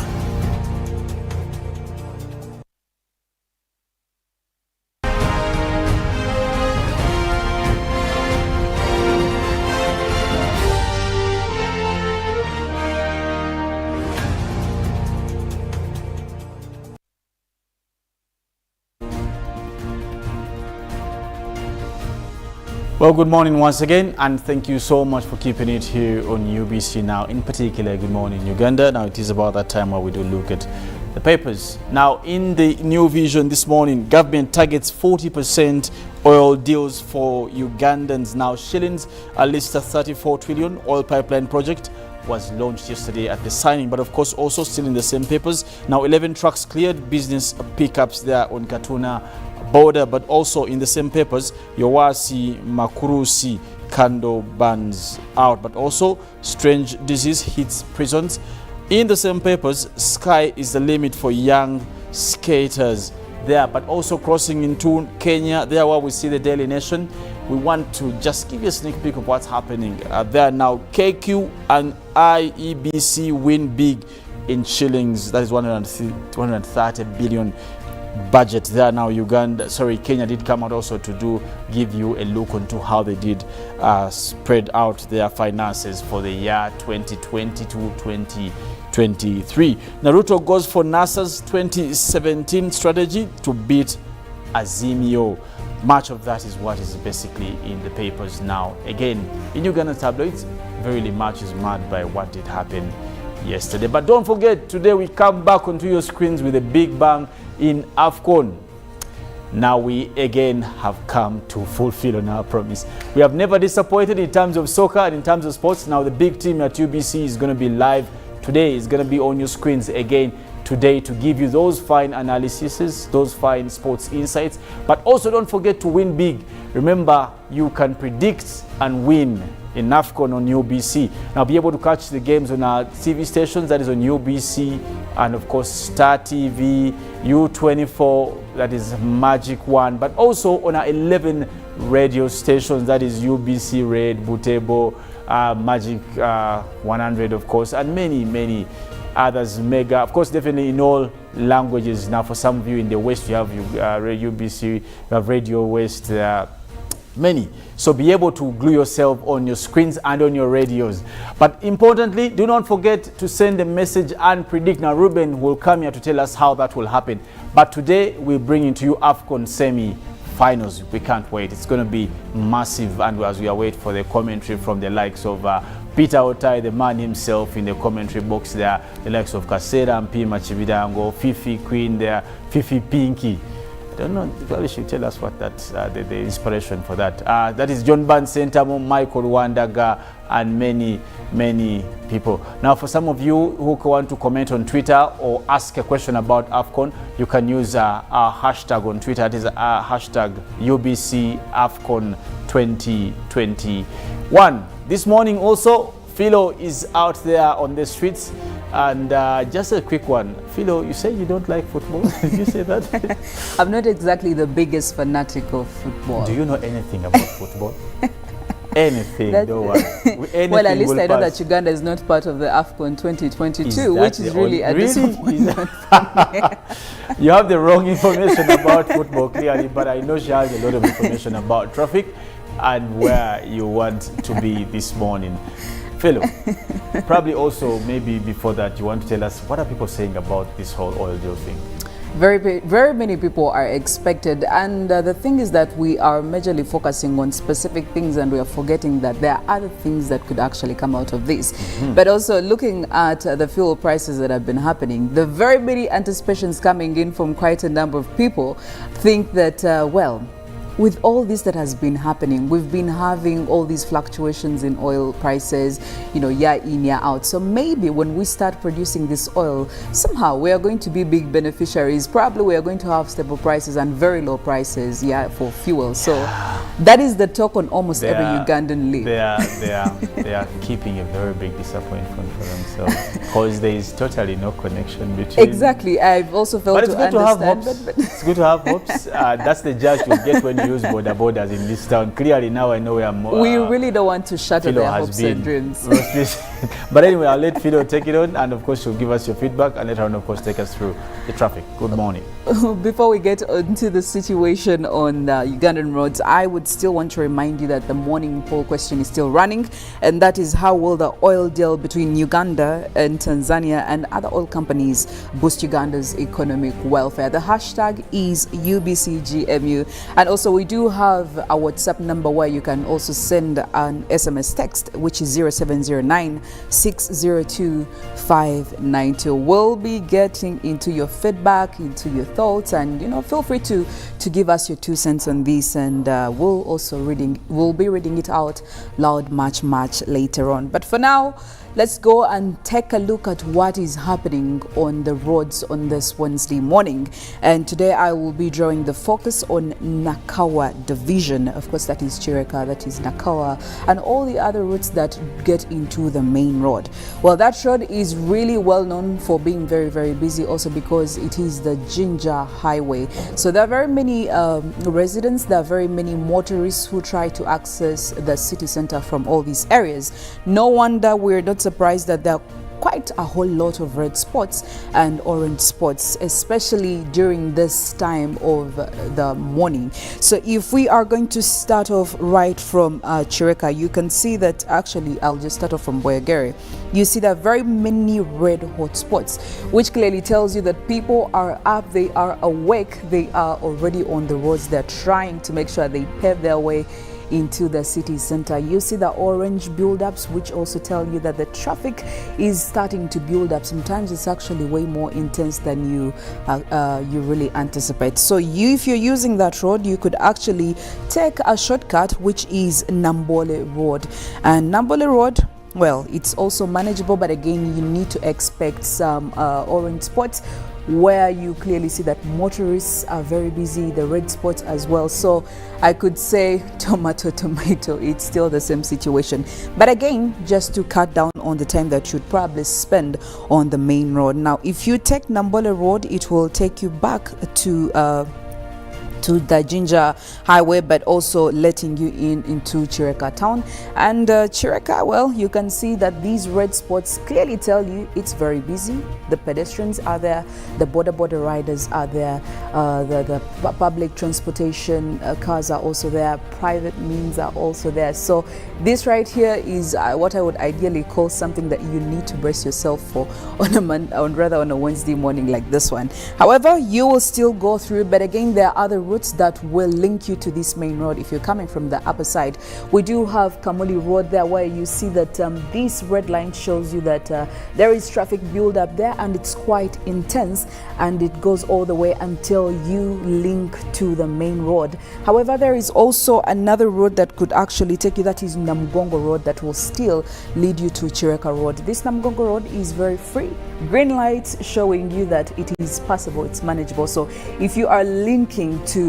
Well, good morning once again, and thank you so much for keeping it here on UBC Now. In particular, Good Morning Uganda. Now, it is about that time where we do look at the papers. Now, in the New Vision this morning, government targets 40% oil deals for Ugandans. Now, shillings, at least a 34 trillion oil pipeline project was launched yesterday at the signing, but of course also still in the same papers. Now, 11 trucks cleared business pickups there on Katuna border, but also in the same papers, Yowasi Makurusi Kando bans out, but also strange disease hits prisons. In the same papers, sky is the limit for young skaters there, but also crossing into Kenya, there where we see the Daily Nation. We want to just give you a sneak peek of what's happening there now. KQ and IEBC win big in shillings. That is 130 billion budget there. Now Kenya did come out also to give you a look into how they did spread out their finances for the year 2022-2023. Naruto goes for NASA's 2017 strategy to beat Azimio. Much of that is what is basically in the papers now. Again, in Uganda tabloids, very much is marred by what did happen yesterday. But don't forget, today we come back onto your screens with a big bang in AFCON. Now we again have come to fulfill on our promise. We have never disappointed in terms of soccer and in terms of sports. Now the big team at UBC is going to be live today. It's going to be on your screens again today to give you those fine analyses, those fine sports insights. But also don't forget to win big. Remember, you can predict and win in AFCON on UBC. Now be able to catch the games on our TV stations, that is on UBC, and of course Star TV, U24, that is Magic 1, but also on our 11 radio stations, that is UBC Red, Butebo, Magic 100 of course, and many others, Mega, of course, definitely in all languages. Now for some of you in the West, you have UBC, you have Radio West, many. So be able to glue yourself on your screens and on your radios. But importantly, do not forget to send a message and predict. Now Ruben will come here to tell us how that will happen. But today we bring into you AFCON semi-finals. We can't wait. It's going to be massive, and as we await for the commentary from the likes of Peter Otai, the man himself in the commentary box there, the likes of Kasera, Mpima Chibidango, Fifi Queen there, Fifi Pinky. I don't know, you probably should tell us what that, the inspiration for that. That is John Ban Sentamo, Michael Wandaga, and many people. Now for some of you who want to comment on Twitter or ask a question about AFCON, you can use our hashtag on Twitter. It is hashtag UBC AFCON 2021. This morning also, Philo is out there on the streets. And just a quick one. Philo, you say you don't like football. Did you say that? I'm not exactly the biggest fanatic of football. Do you know anything about football? Anything, don't worry. Well, at least I know that Uganda is not part of the AFCON 2022, which is really a disappointment. You have the wrong information about football, clearly, but I know she has a lot of information about traffic and where you want to be this morning. Philo, probably also maybe before that you want to tell us what are people saying about this whole oil deal thing? Very many people are expected, and the thing is that we are majorly focusing on specific things and we are forgetting that there are other things that could actually come out of this. But also looking at the fuel prices that have been happening, the very many anticipations coming in from quite a number of people think that, well, with all this that has been happening, we've been having all these fluctuations in oil prices, you know, year in, year out. So maybe when we start producing this oil, somehow we are going to be big beneficiaries. Probably we are going to have stable prices and very low prices, for fuel. So that is the talk on almost every Ugandan lip. They are keeping a very big disappointment for themselves because there is totally no connection between. Exactly. I've also felt but it's good to have hopes. It's good to have hopes. That's the judge you get when you use borders in this town. Clearly now I know we are more. We really don't want to shatter their hopes and dreams. But anyway, I'll let Philo take it on, and of course she'll give us your feedback and later on of course take us through the traffic. Good morning. Before we get into the situation on Ugandan roads, I would still want to remind you that the morning poll question is still running, and that is how will the oil deal between Uganda and Tanzania and other oil companies boost Uganda's economic welfare? The hashtag is UBCGMU, and also we do have a WhatsApp number where you can also send an SMS text, which is 0709 602 592. We'll be getting into your feedback, into your thoughts, and feel free to give us your 2 cents on this, and we'll be reading it out loud much later on. But for now, let's go and take a look at what is happening on the roads on this Wednesday morning. And today I will be drawing the focus on Nakawa division. Of course, that is Chireka, that is Nakawa, and all the other routes that get into the main road. Well, that road is really well known for being very busy, also because it is the Jinja Highway. So there are very many residents, there are very many motorists who try to access the city center from all these areas. No wonder we're not surprised that there are quite a whole lot of red spots and orange spots, especially during this time of the morning. So if we are going to start off right from Chireka, you can see that actually I'll just start off from Boyagere. You see that very many red hot spots, which clearly tells you that people are up, they are awake, they are already on the roads, they're trying to make sure they pave their way into the city center. You see the orange build-ups, which also tell you that the traffic is starting to build up. Sometimes it's actually way more intense than you really anticipate. So if you're using that road, you could actually take a shortcut, which is Nambole Road. And Nambole Road, well, it's also manageable, but again, you need to expect some orange spots where you clearly see that motorists are very busy, the red spots as well. So I could say tomato, it's still the same situation. But again, just to cut down on the time that you'd probably spend on the main road. Now, if you take Nambole Road, it will take you back to the Ginger Highway, but also letting you into Chireka town. And Chireka, well, you can see that these red spots clearly tell you it's very busy. The pedestrians are there, the border riders are there, the public transportation cars are also there, private means are also there. So this right here is what I would ideally call something that you need to brace yourself for on a Wednesday morning like this one. However, you will still go through, but again, there are other routes that will link you to this main road. If you're coming from the upper side, we do have Kamuli Road there, where you see that this red line shows you that there is traffic build up there, and it's quite intense, and it goes all the way until you link to the main road. However, there is also another road that could actually take you, that is Namgongo Road, that will still lead you to Chireka Road. This Namgongo Road is very free, green lights showing you that it is passable, it's manageable. So if you are linking to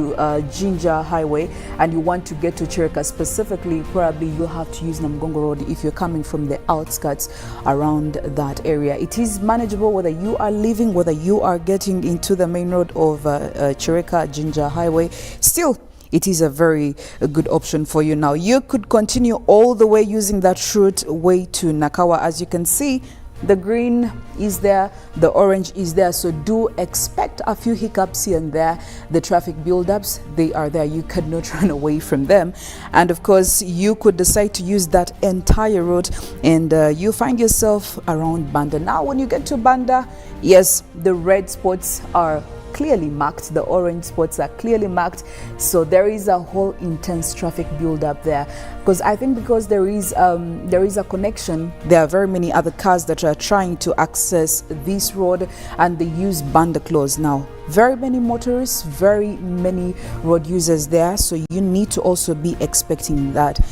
Ginger Highway and you want to get to Chireka specifically, probably you'll have to use Namgongo Road if you're coming from the outskirts around that area. It is manageable whether you are leaving, whether you are getting into the main road of Chireka Ginger Highway. Still, it is a very good option for you. Now, you could continue all the way using that route way to Nakawa. As you can see, the green is there, the orange is there, so do expect a few hiccups here and there. The traffic build-ups, they are there, you cannot run away from them. And of course, you could decide to use that entire road, and you find yourself around Banda. Now, when you get to Banda, yes, the red spots are clearly marked, the orange spots are clearly marked, so there is a whole intense traffic build up there, because I think because there is a connection, there are very many other cars that are trying to access this road, and they use Banda Close. Now, very many motorists, very many road users there, so you need to also be expecting that.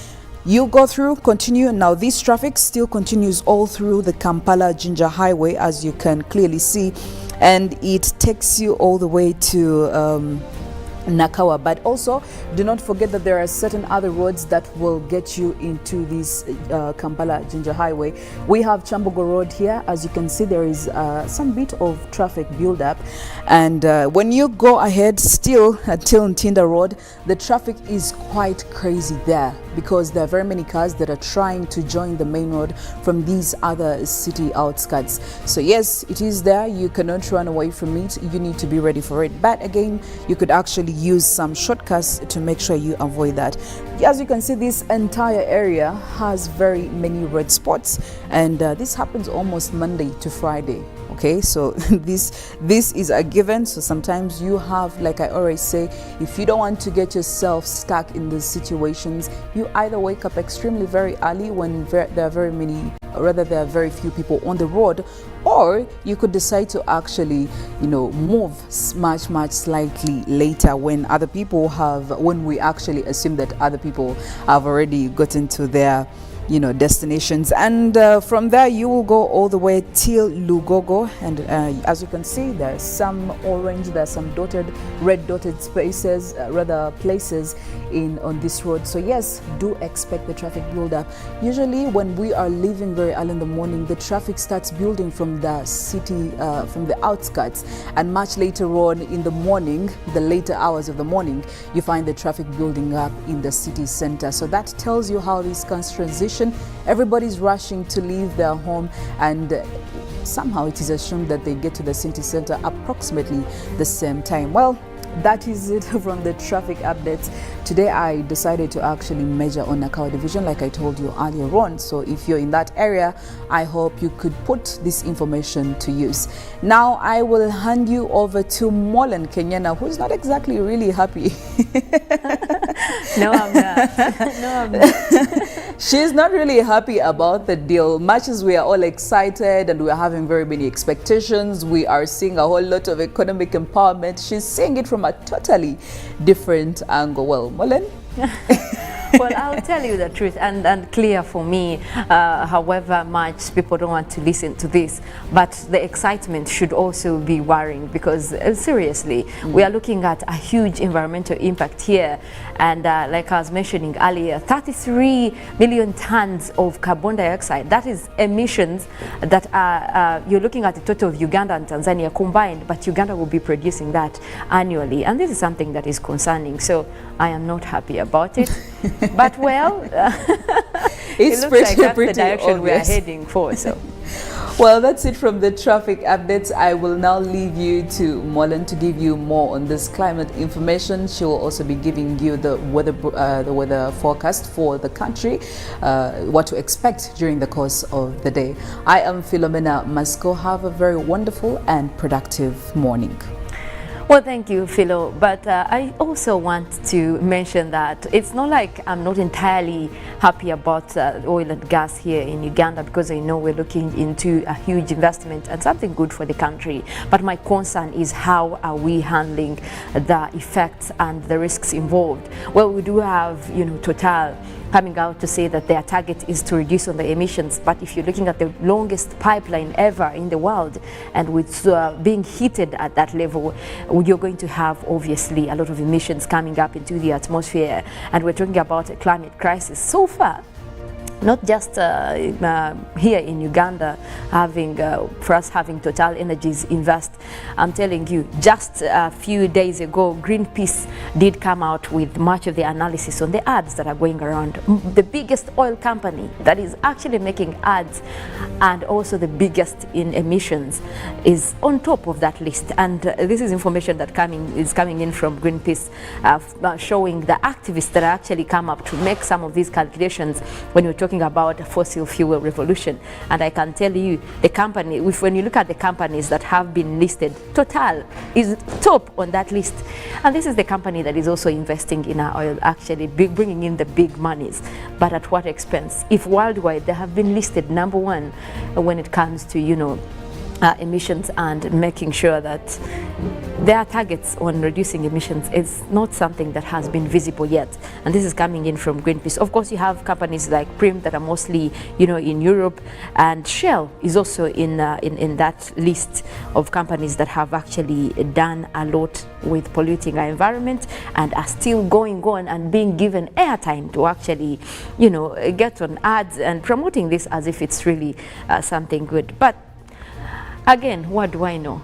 You go through, continue. Now, this traffic still continues all through the Kampala Ginger Highway, as you can clearly see, and it takes you all the way to Nakawa. But also, do not forget that there are certain other roads that will get you into this Kampala Ginger Highway. We have Chambogo Road here. As you can see, there is some bit of traffic build-up, and when you go ahead still until Ntinda Road, the traffic is quite crazy there, because there are very many cars that are trying to join the main road from these other city outskirts. So yes, it is there, you cannot run away from it, you need to be ready for it. But again, you could actually use some shortcuts to make sure you avoid that. As you can see, this entire area has very many red spots, and this happens almost Monday to Friday. Okay, so this is a given. So sometimes you have, like I always say, if you don't want to get yourself stuck in these situations, you either wake up extremely very early when there are very few people on the road, or you could decide to actually, move much slightly later when we actually assume that other people have already gotten to their destinations, and from there you will go all the way till Lugogo, and as you can see, there's some orange, there's some red dotted spaces, places on this road. So yes, do expect the traffic build up. Usually when we are leaving very early in the morning, the traffic starts building from the city, from the outskirts, and much later on in the morning, the later hours of the morning, you find the traffic building up in the city center. So that tells you how these cars transition evacuation. Everybody's rushing to leave their home, and somehow it is assumed that they get to the city center approximately the same time. Well, that is it from the traffic updates. Today I decided to actually measure on Nakawa division like I told you earlier on. So if you're in that area, I hope you could put this information to use. Now I will hand you over to Mollen, Kenyena, who's not exactly really happy. No, I'm not. No, I'm not. She's not really happy about the deal. Much as we are all excited and we're having very many expectations, we are seeing a whole lot of economic empowerment. She's seeing it from a totally different angle. Well, Mollen? Well, I'll tell you the truth, and clear for me, however much people don't want to listen to this, but the excitement should also be worrying, because seriously, we are looking at a huge environmental impact here, and like I was mentioning earlier, 33 million tons of carbon dioxide. That is emissions that are, you're looking at the total of Uganda and Tanzania combined, but Uganda will be producing that annually, and this is something that is concerning, so I am not happy about it. But well, it's it looks like that's the direction obvious. we are heading for. So, well, that's it from the traffic updates. I will now leave you to Mollen to give you more on this climate information. She will also be giving you the weather forecast for the country, what to expect during the course of the day. I am Philomena Masco. Have a very wonderful and productive morning. well, thank you, Philo. But I also want to mention that it's not like I'm not entirely happy about oil and gas here in Uganda, because I know we're looking into a huge investment and something good for the country. But my concern is, how are we handling the effects and the risks involved? Well, we do have, Total coming out to say that their target is to reduce on the emissions. But if you're looking at the longest pipeline ever in the world, and with being heated at that level, you're going to have obviously a lot of emissions coming up into the atmosphere. And we're talking about a climate crisis. So far, not just here in Uganda, for us having Total Energies invest. I'm telling you, just a few days ago, Greenpeace did come out with much of the analysis on the ads that are going around. The biggest oil company that is actually making ads, and also the biggest in emissions, is on top of that list. And this is information that is coming in from Greenpeace, showing the activists that actually come up to make some of these calculations when we're talking about a fossil fuel revolution. And I can tell you, the company, when you look at the companies that have been listed, Total is top on that list. And this is the company that is also investing in our oil, actually bringing in the big monies. But at what expense? If worldwide they have been listed number one when it comes to, emissions and making sure that their targets on reducing emissions is not something that has been visible yet. And this is coming in from Greenpeace. Of course, you have companies like Prim that are mostly, in Europe, and Shell is also in that list of companies that have actually done a lot with polluting our environment and are still going on and being given airtime to actually, get on ads and promoting this as if it's really something good. But again, what do I know?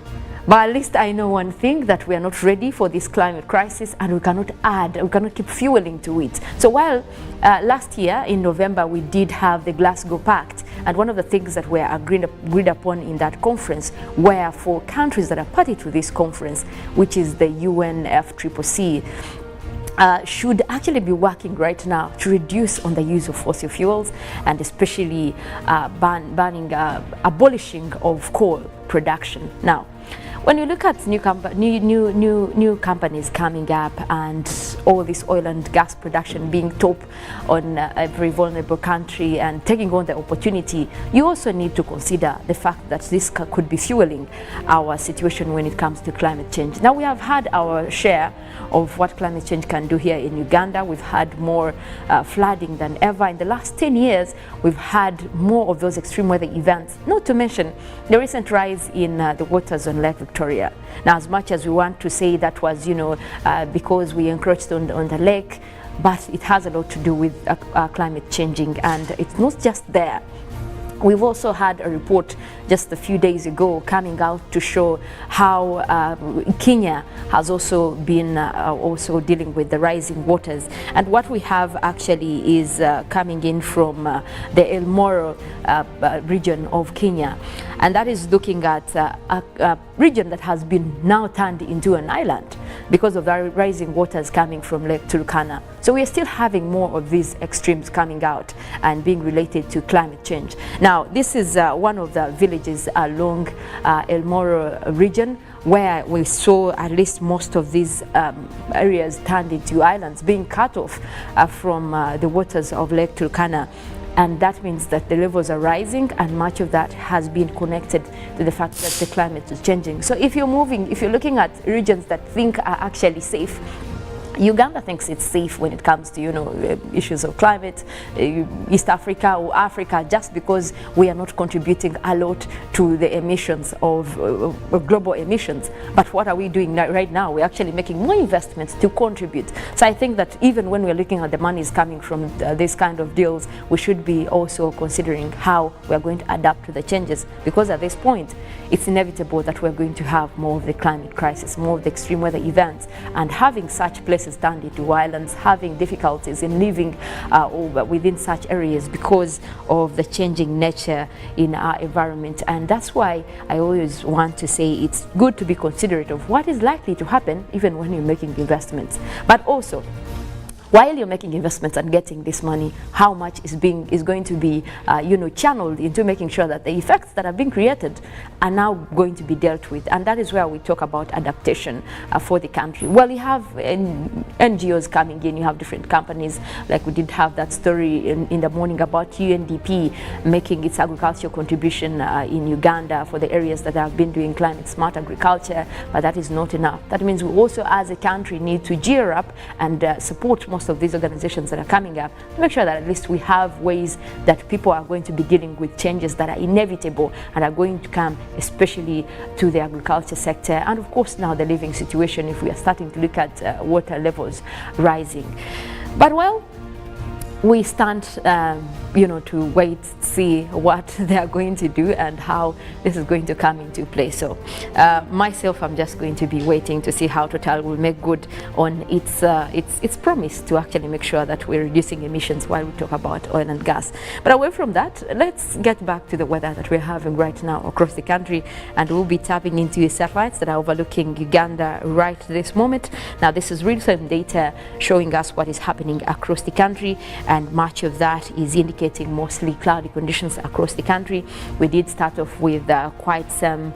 But at least I know one thing, that we are not ready for this climate crisis, and we cannot keep fueling to it. So while last year in November we did have the Glasgow Pact, and one of the things that were agreed upon in that conference were for countries that are party to this conference, which is the UNFCCC, should actually be working right now to reduce on the use of fossil fuels, and especially abolishing of coal production. Now, when you look at new companies coming up, and all this oil and gas production being top on every vulnerable country and taking on the opportunity, you also need to consider the fact that this could be fueling our situation when it comes to climate change. Now, we have had our share of what climate change can do here in Uganda. We've had more flooding than ever. In the last 10 years, we've had more of those extreme weather events, not to mention the recent rise in the waters on Lake Victoria. Now, as much as we want to say that was, because we encroached on the lake, but it has a lot to do with climate changing, and it's not just there. We've also had a report just a few days ago coming out to show how Kenya has also been also dealing with the rising waters. And what we have actually is coming in from the El Moro region of Kenya. And that is looking at a region that has been now turned into an island because of the rising waters coming from Lake Turkana. So we are still having more of these extremes coming out and being related to climate change. Now, this is one of the villages along El Moro region where we saw at least most of these areas turned into islands, being cut off from the waters of Lake Turkana. And that means that the levels are rising, and much of that has been connected to the fact that the climate is changing. So if you're looking at regions that think are actually safe, Uganda thinks it's safe when it comes to, issues of climate, East Africa or Africa, just because we are not contributing a lot to the emissions of global emissions. But what are we doing right now? We're actually making more investments to contribute. So I think that even when we're looking at the monies coming from this kind of deals, we should be also considering how we're going to adapt to the changes, because at this point, it's inevitable that we're going to have more of the climate crisis, more of the extreme weather events, and having such places turned into islands, having difficulties in living within such areas because of the changing nature in our environment. And that's why I always want to say it's good to be considerate of what is likely to happen even when you're making investments. But also, while you're making investments and getting this money, how much is going to be channeled into making sure that the effects that have been created are now going to be dealt with. And that is where we talk about adaptation for the country. Well, you have NGOs coming in, you have different companies, like we did have that story in the morning about UNDP making its agricultural contribution in Uganda for the areas that have been doing climate smart agriculture, but that is not enough. That means we also as a country need to gear up and support most of these organizations that are coming up to make sure that at least we have ways that people are going to be dealing with changes that are inevitable and are going to come, especially to the agriculture sector, and of course now the living situation if we are starting to look at water levels rising. But well, we stand to wait, see what they are going to do and how this is going to come into play. So myself, I'm just going to be waiting to see how Total will make good on its promise to actually make sure that we're reducing emissions while we talk about oil and gas. But away from that, let's get back to the weather that we're having right now across the country, and we'll be tapping into satellites that are overlooking Uganda right this moment. Now, this is real-time data showing us what is happening across the country, and much of that is indicating mostly cloudy conditions across the country. We did start off with quite some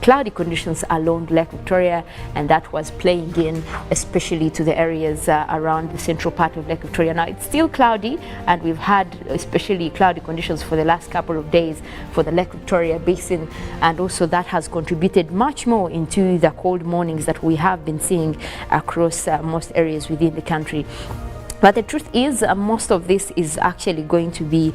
cloudy conditions along Lake Victoria, and that was playing in especially to the areas around the central part of Lake Victoria. Now it's still cloudy, and we've had especially cloudy conditions for the last couple of days for the Lake Victoria basin, and also that has contributed much more into the cold mornings that we have been seeing across most areas within the country. But the truth is, most of this is actually going to be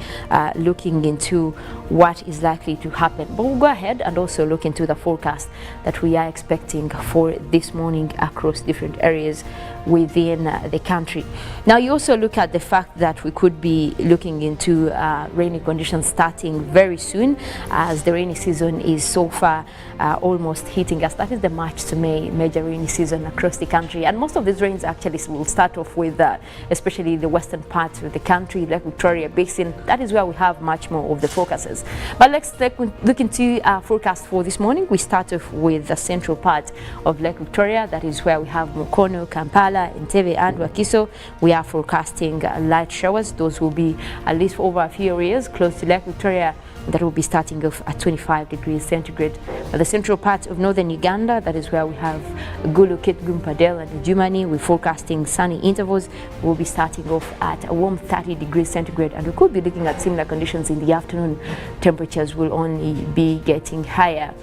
looking into what is likely to happen. But we'll go ahead and also look into the forecast that we are expecting for this morning across different areas within the country. Now, you also look at the fact that we could be looking into rainy conditions starting very soon, as the rainy season is so far almost hitting us. That is the March to May major rainy season across the country. And most of these rains actually will start off with especially the western part of the country, Lake Victoria Basin. That is where we have much more of the focuses. But let's look into our forecast for this morning. We start off with the central part of Lake Victoria. That is where we have Mukono, Kampala, Entebbe and Wakiso. We are forecasting light showers. Those will be at least over a few areas close to Lake Victoria. That will be starting off at 25 degrees centigrade. The central part of northern Uganda, that is where we have Gulu, Kitgum, Padel and Jumani. We're forecasting sunny intervals. We'll be starting off at a warm 30 degrees centigrade, and we could be looking at similar conditions in the afternoon. Temperatures will only be getting higher.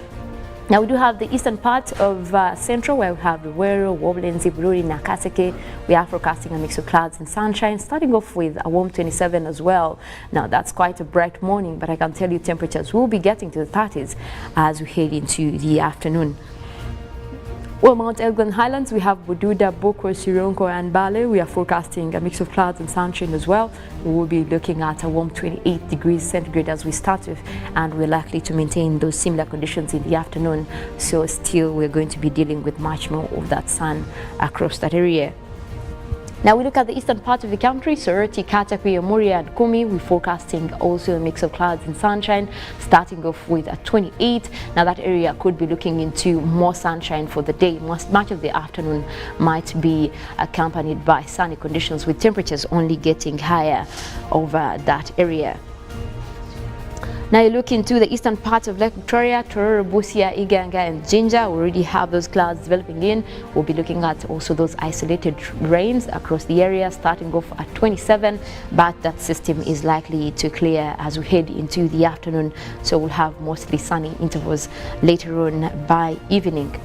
Now we do have the eastern part of central, where we have Luwero, Wobblen, Feburaury, Nakaseke. We are forecasting a mix of clouds and sunshine, starting off with a warm 27 as well. Now that's quite a bright morning, but I can tell you temperatures will be getting to the 30s as we head into the afternoon. Well, Mount Elgon Highlands, we have Bududa, Boko, Sironko and Bale. We are forecasting a mix of clouds and sunshine as well. We will be looking at a warm 28 degrees centigrade as we start with, and we're likely to maintain those similar conditions in the afternoon. So still we're going to be dealing with much more of that sun across that area. Now we look at the eastern part of the country, Soroti, Katakwi, Muria and Kumi. We're forecasting also a mix of clouds and sunshine, starting off with a 28. Now that area could be looking into more sunshine for the day. Much of the afternoon might be accompanied by sunny conditions, with temperatures only getting higher over that area. Now you look into the eastern parts of Lake Victoria, Tororo, Busia, Iganga and Jinja. We already have those clouds developing in. We'll be looking at also those isolated rains across the area, starting off at 27, but that system is likely to clear as we head into the afternoon. So we'll have mostly sunny intervals later on by evening.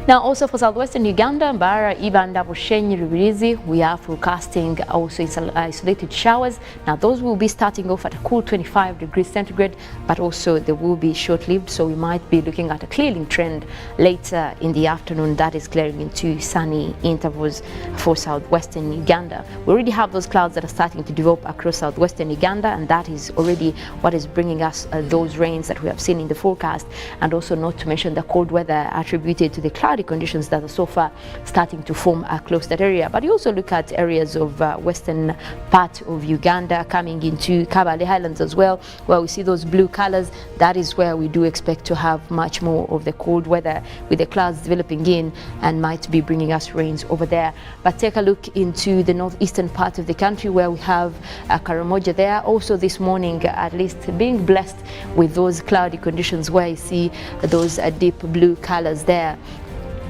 Now also for southwestern Uganda, Mbara, Ibanda, Bushenyi, Rubirizi, we are forecasting also isolated showers. Now those will be starting off at a cool 25 degrees centigrade, but also they will be short-lived, so we might be looking at a clearing trend later in the afternoon that is clearing into sunny intervals for southwestern Uganda. We already have those clouds that are starting to develop across southwestern Uganda, and that is already what is bringing us those rains that we have seen in the forecast, and also not to mention the cold weather attributed to the cloudy conditions that are so far starting to form across that area. But you also look at areas of western part of Uganda coming into Kabale Highlands as well, where we see those blue colors. That is where we do expect to have much more of the cold weather, with the clouds developing in and might be bringing us rains over there. But take a look into the northeastern part of the country, where we have Karamoja there. Also this morning, at least being blessed with those cloudy conditions, where you see those deep blue colors there.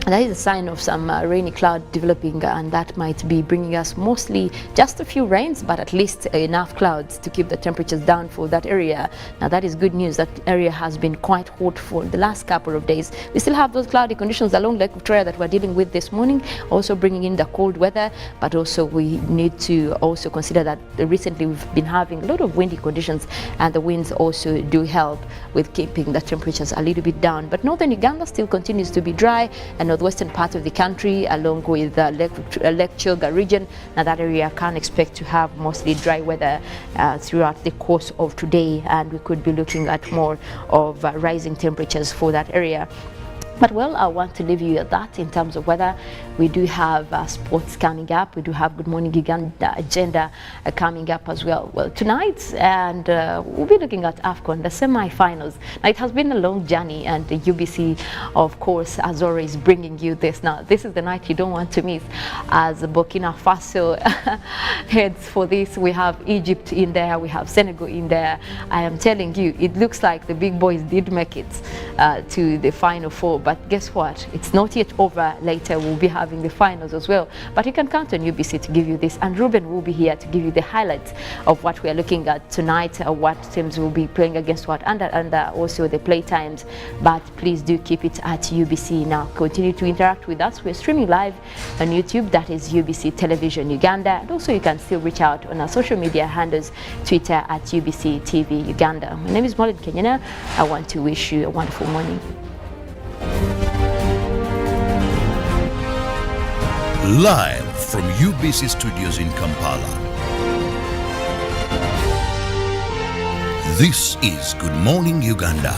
That is a sign of some rainy cloud developing, and that might be bringing us mostly just a few rains, but at least enough clouds to keep the temperatures down for that area. Now that is good news. That area has been quite hot for the last couple of days. We still have those cloudy conditions along Lake Victoria that we're dealing with this morning, also bringing in the cold weather, but also we need to also consider that recently we've been having a lot of windy conditions, and the winds also do help with keeping the temperatures a little bit down. But northern Uganda still continues to be dry, and northwestern part of the country along with the Lake Chilga region. Now that area can expect to have mostly dry weather throughout the course of today, and we could be looking at more of rising temperatures for that area. But well, I want to leave you at that in terms of weather. We do have sports coming up. We do have Good Morning Uganda agenda coming up as well. Well, tonight, and we'll be looking at AFCON, the semi-finals. Now, it has been a long journey, and the UBC, of course, as always, bringing you this. Now, this is the night you don't want to miss. As Burkina Faso heads for this, we have Egypt in there, we have Senegal in there. I am telling you, it looks like the big boys did make it to the Final Four. But guess what? It's not yet over. Later we'll be having the finals as well. But you can count on UBC to give you this. And Ruben will be here to give you the highlights of what we are looking at tonight, what teams will be playing against what, and also the play times. But please do keep it at UBC now. Continue to interact with us. We're streaming live on YouTube. That is UBC Television Uganda. And also you can still reach out on our social media handles, Twitter at UBC TV Uganda. My name is Mollen, Kenyena. I want to wish you a wonderful morning. Live from UBC Studios in Kampala. This is Good Morning Uganda.